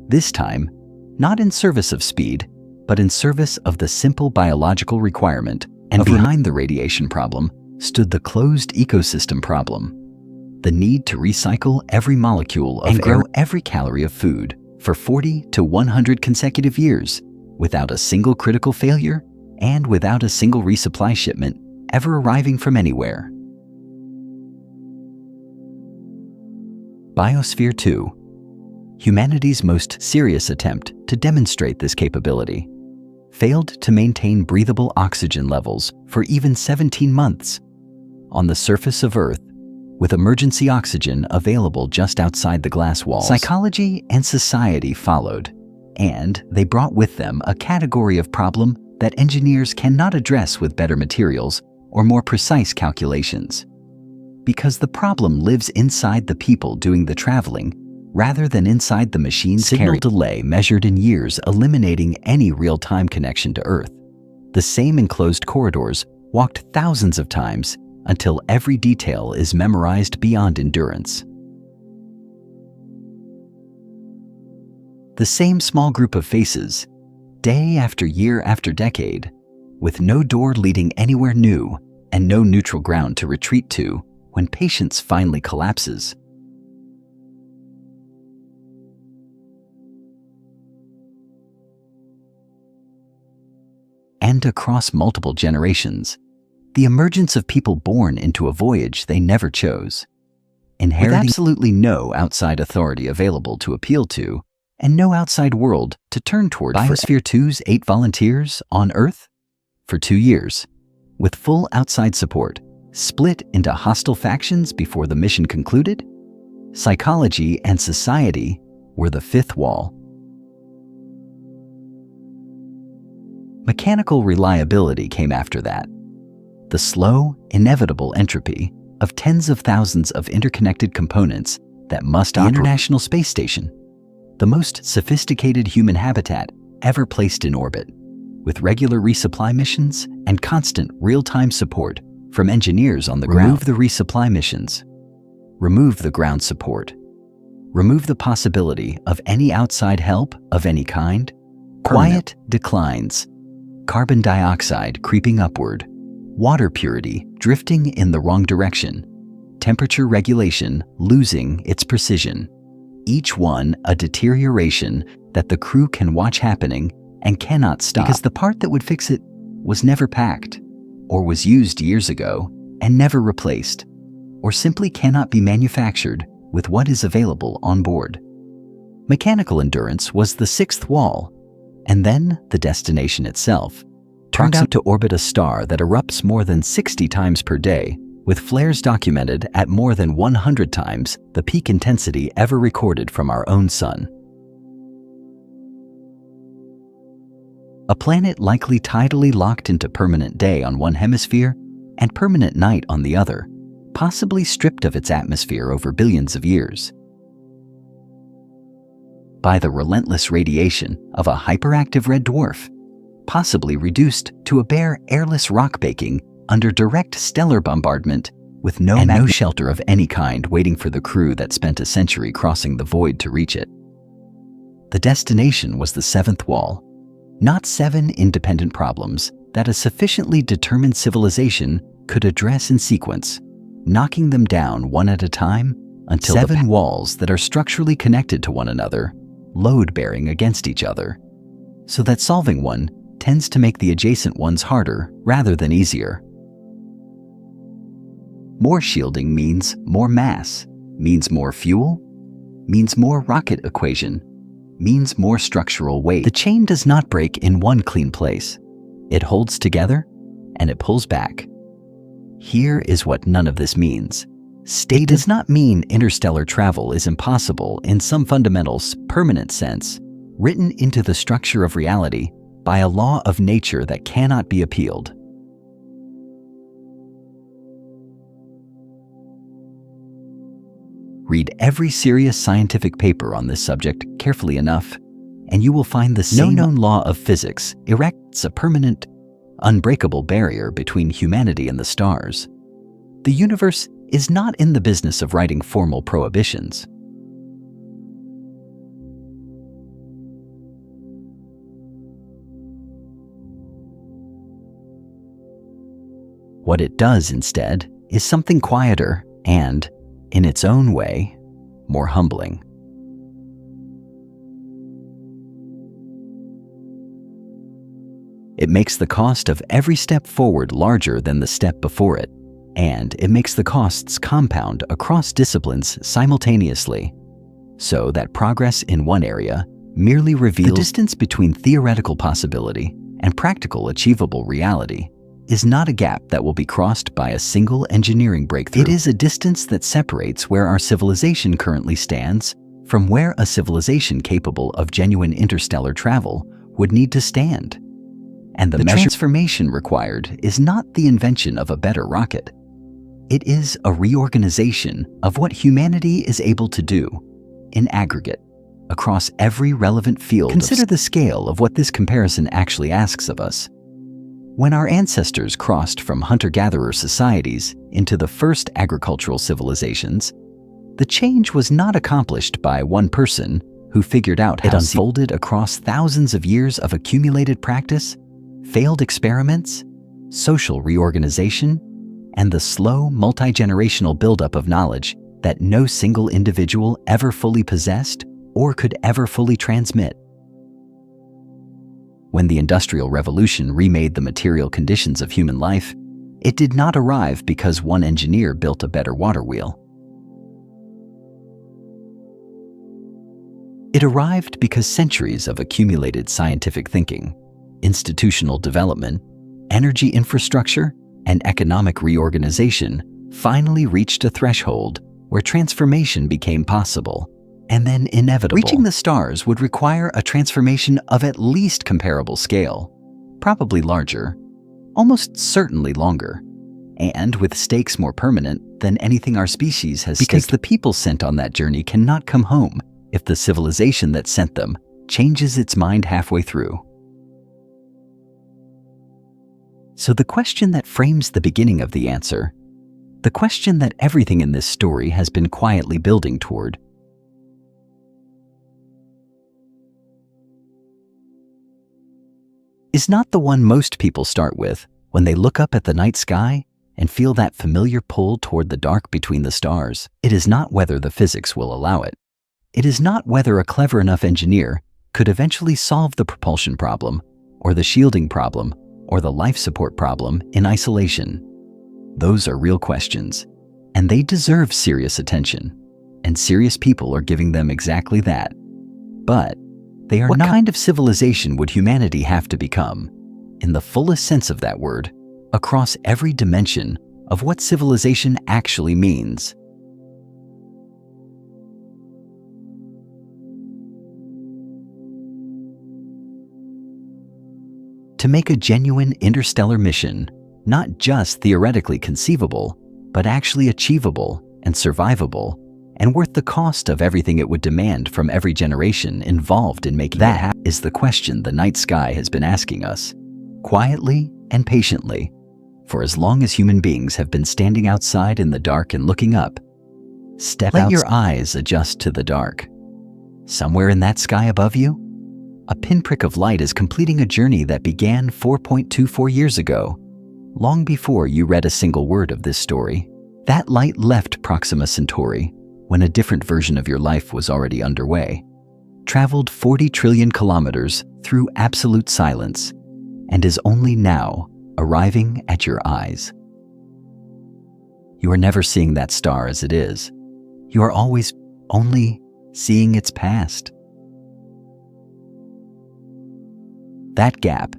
This time, not in service of speed, but in service of the simple biological requirement. And behind the radiation problem stood the closed ecosystem problem, the need to recycle every molecule of air and grow every calorie of food for 40 to 100 consecutive years without a single critical failure and without a single resupply shipment ever arriving from anywhere. Biosphere 2, humanity's most serious attempt to demonstrate this capability, failed to maintain breathable oxygen levels for even 17 months on the surface of Earth, with emergency oxygen available just outside the glass walls. Psychology and society followed, and they brought with them a category of problem that engineers cannot address with better materials or more precise calculations. Because the problem lives inside the people doing the traveling rather than inside the machine's signal delay measured in years, eliminating any real-time connection to Earth. The same enclosed corridors walked thousands of times until every detail is memorized beyond endurance. The same small group of faces, day after year after decade, with no door leading anywhere new and no neutral ground to retreat to when patience finally collapses. And across multiple generations, the emergence of people born into a voyage they never chose, inheriting with absolutely no outside authority available to appeal to and no outside world to turn toward. Biosphere 2's 8 volunteers on Earth for 2 years, with full outside support, split into hostile factions before the mission concluded. Psychology and society were the fifth wall. Mechanical reliability came after that. The slow, inevitable entropy of tens of thousands of interconnected components that must operate. The International Space Station, the most sophisticated human habitat ever placed in orbit, with regular resupply missions and constant real-time support from engineers on the ground. Remove the resupply missions. Remove the ground support. Remove the possibility of any outside help of any kind. Quiet declines. Carbon dioxide creeping upward. Water purity drifting in the wrong direction. Temperature regulation losing its precision. Each one a deterioration that the crew can watch happening and cannot stop, because the part that would fix it was never packed, or was used years ago and never replaced, or simply cannot be manufactured with what is available on board. Mechanical endurance was the sixth wall, and then the destination itself turned out to orbit a star that erupts more than 60 times per day, with flares documented at more than 100 times the peak intensity ever recorded from our own sun. A planet likely tidally locked into permanent day on one hemisphere and permanent night on the other, possibly stripped of its atmosphere over billions of years by the relentless radiation of a hyperactive red dwarf, possibly reduced to a bare airless rock baking under direct stellar bombardment with no shelter of any kind waiting for the crew that spent a century crossing the void to reach it. The destination was the seventh wall, not 7 independent problems that a sufficiently determined civilization could address in sequence, knocking them down one at a time until 7 walls that are structurally connected to one another, load-bearing against each other, so that solving one tends to make the adjacent ones harder rather than easier. More shielding means more mass, means more fuel, means more rocket equation, means more structural weight. The chain does not break in one clean place. It holds together and it pulls back. Here is what none of this means. It does not mean interstellar travel is impossible in some fundamental, permanent sense, written into the structure of reality by a law of nature that cannot be appealed. Read every serious scientific paper on this subject carefully enough, and you will find the same known law of physics erects a permanent, unbreakable barrier between humanity and the stars. The universe is not in the business of writing formal prohibitions. What it does instead is something quieter and, in its own way, more humbling. It makes the cost of every step forward larger than the step before it, and it makes the costs compound across disciplines simultaneously, so that progress in one area merely reveals the distance between theoretical possibility and practical achievable reality is not a gap that will be crossed by a single engineering breakthrough. It is a distance that separates where our civilization currently stands from where a civilization capable of genuine interstellar travel would need to stand. And the transformation required is not the invention of a better rocket. It is a reorganization of what humanity is able to do, in aggregate, across every relevant field. Consider the scale of what this comparison actually asks of us. When our ancestors crossed from hunter-gatherer societies into the first agricultural civilizations, the change was not accomplished by one person who figured out how it unfolded across thousands of years of accumulated practice, failed experiments, social reorganization, and the slow multi-generational buildup of knowledge that no single individual ever fully possessed or could ever fully transmit. When the Industrial Revolution remade the material conditions of human life, it did not arrive because one engineer built a better water wheel. It arrived because centuries of accumulated scientific thinking, institutional development, energy infrastructure, and economic reorganization finally reached a threshold where transformation became possible and then inevitable. Reaching the stars would require a transformation of at least comparable scale, probably larger, almost certainly longer, and with stakes more permanent than anything our species has because the people sent on that journey cannot come home if the civilization that sent them changes its mind halfway through. So the question that frames the beginning of the answer, the question that everything in this story has been quietly building toward, is not the one most people start with when they look up at the night sky and feel that familiar pull toward the dark between the stars. It is not whether the physics will allow it. It is not whether a clever enough engineer could eventually solve the propulsion problem, or the shielding problem, or the life support problem in isolation. Those are real questions, and they deserve serious attention, and serious people are giving them exactly that. But they are not. What kind of civilization would humanity have to become, in the fullest sense of that word, across every dimension of what civilization actually means? To make a genuine interstellar mission not just theoretically conceivable, but actually achievable and survivable, and worth the cost of everything it would demand from every generation involved in making it happen, is the question the night sky has been asking us, quietly and patiently, for as long as human beings have been standing outside in the dark and looking up. Let your eyes adjust to the dark. Somewhere in that sky above you, a pinprick of light is completing a journey that began 4.24 years ago, long before you read a single word of this story. That light left Proxima Centauri when a different version of your life was already underway, traveled 40 trillion kilometers through absolute silence, and is only now arriving at your eyes. You are never seeing that star as it is. You are always only seeing its past. That gap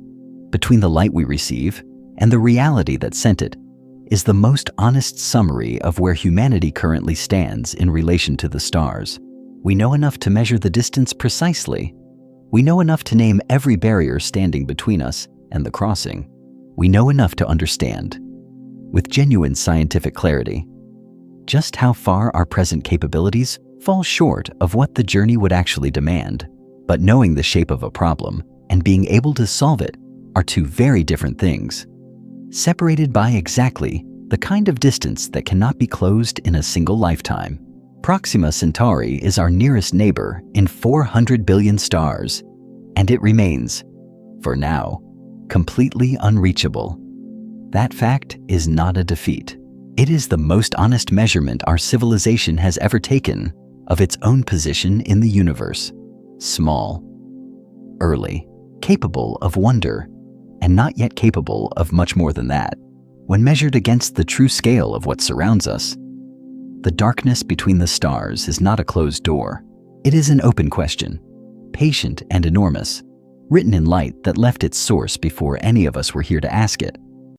between the light we receive and the reality that sent it is the most honest summary of where humanity currently stands in relation to the stars. We know enough to measure the distance precisely. We know enough to name every barrier standing between us and the crossing. We know enough to understand, with genuine scientific clarity, just how far our present capabilities fall short of what the journey would actually demand. But knowing the shape of a problem and being able to solve it are two very different things, separated by exactly the kind of distance that cannot be closed in a single lifetime. Proxima Centauri is our nearest neighbor in 400 billion stars, and it remains, for now, completely unreachable. That fact is not a defeat. It is the most honest measurement our civilization has ever taken of its own position in the universe. Small, early, capable of wonder, and not yet capable of much more than that. When measured against the true scale of what surrounds us, the darkness between the stars is not a closed door. It is an open question, patient and enormous, written in light that left its source before any of us were here to ask it.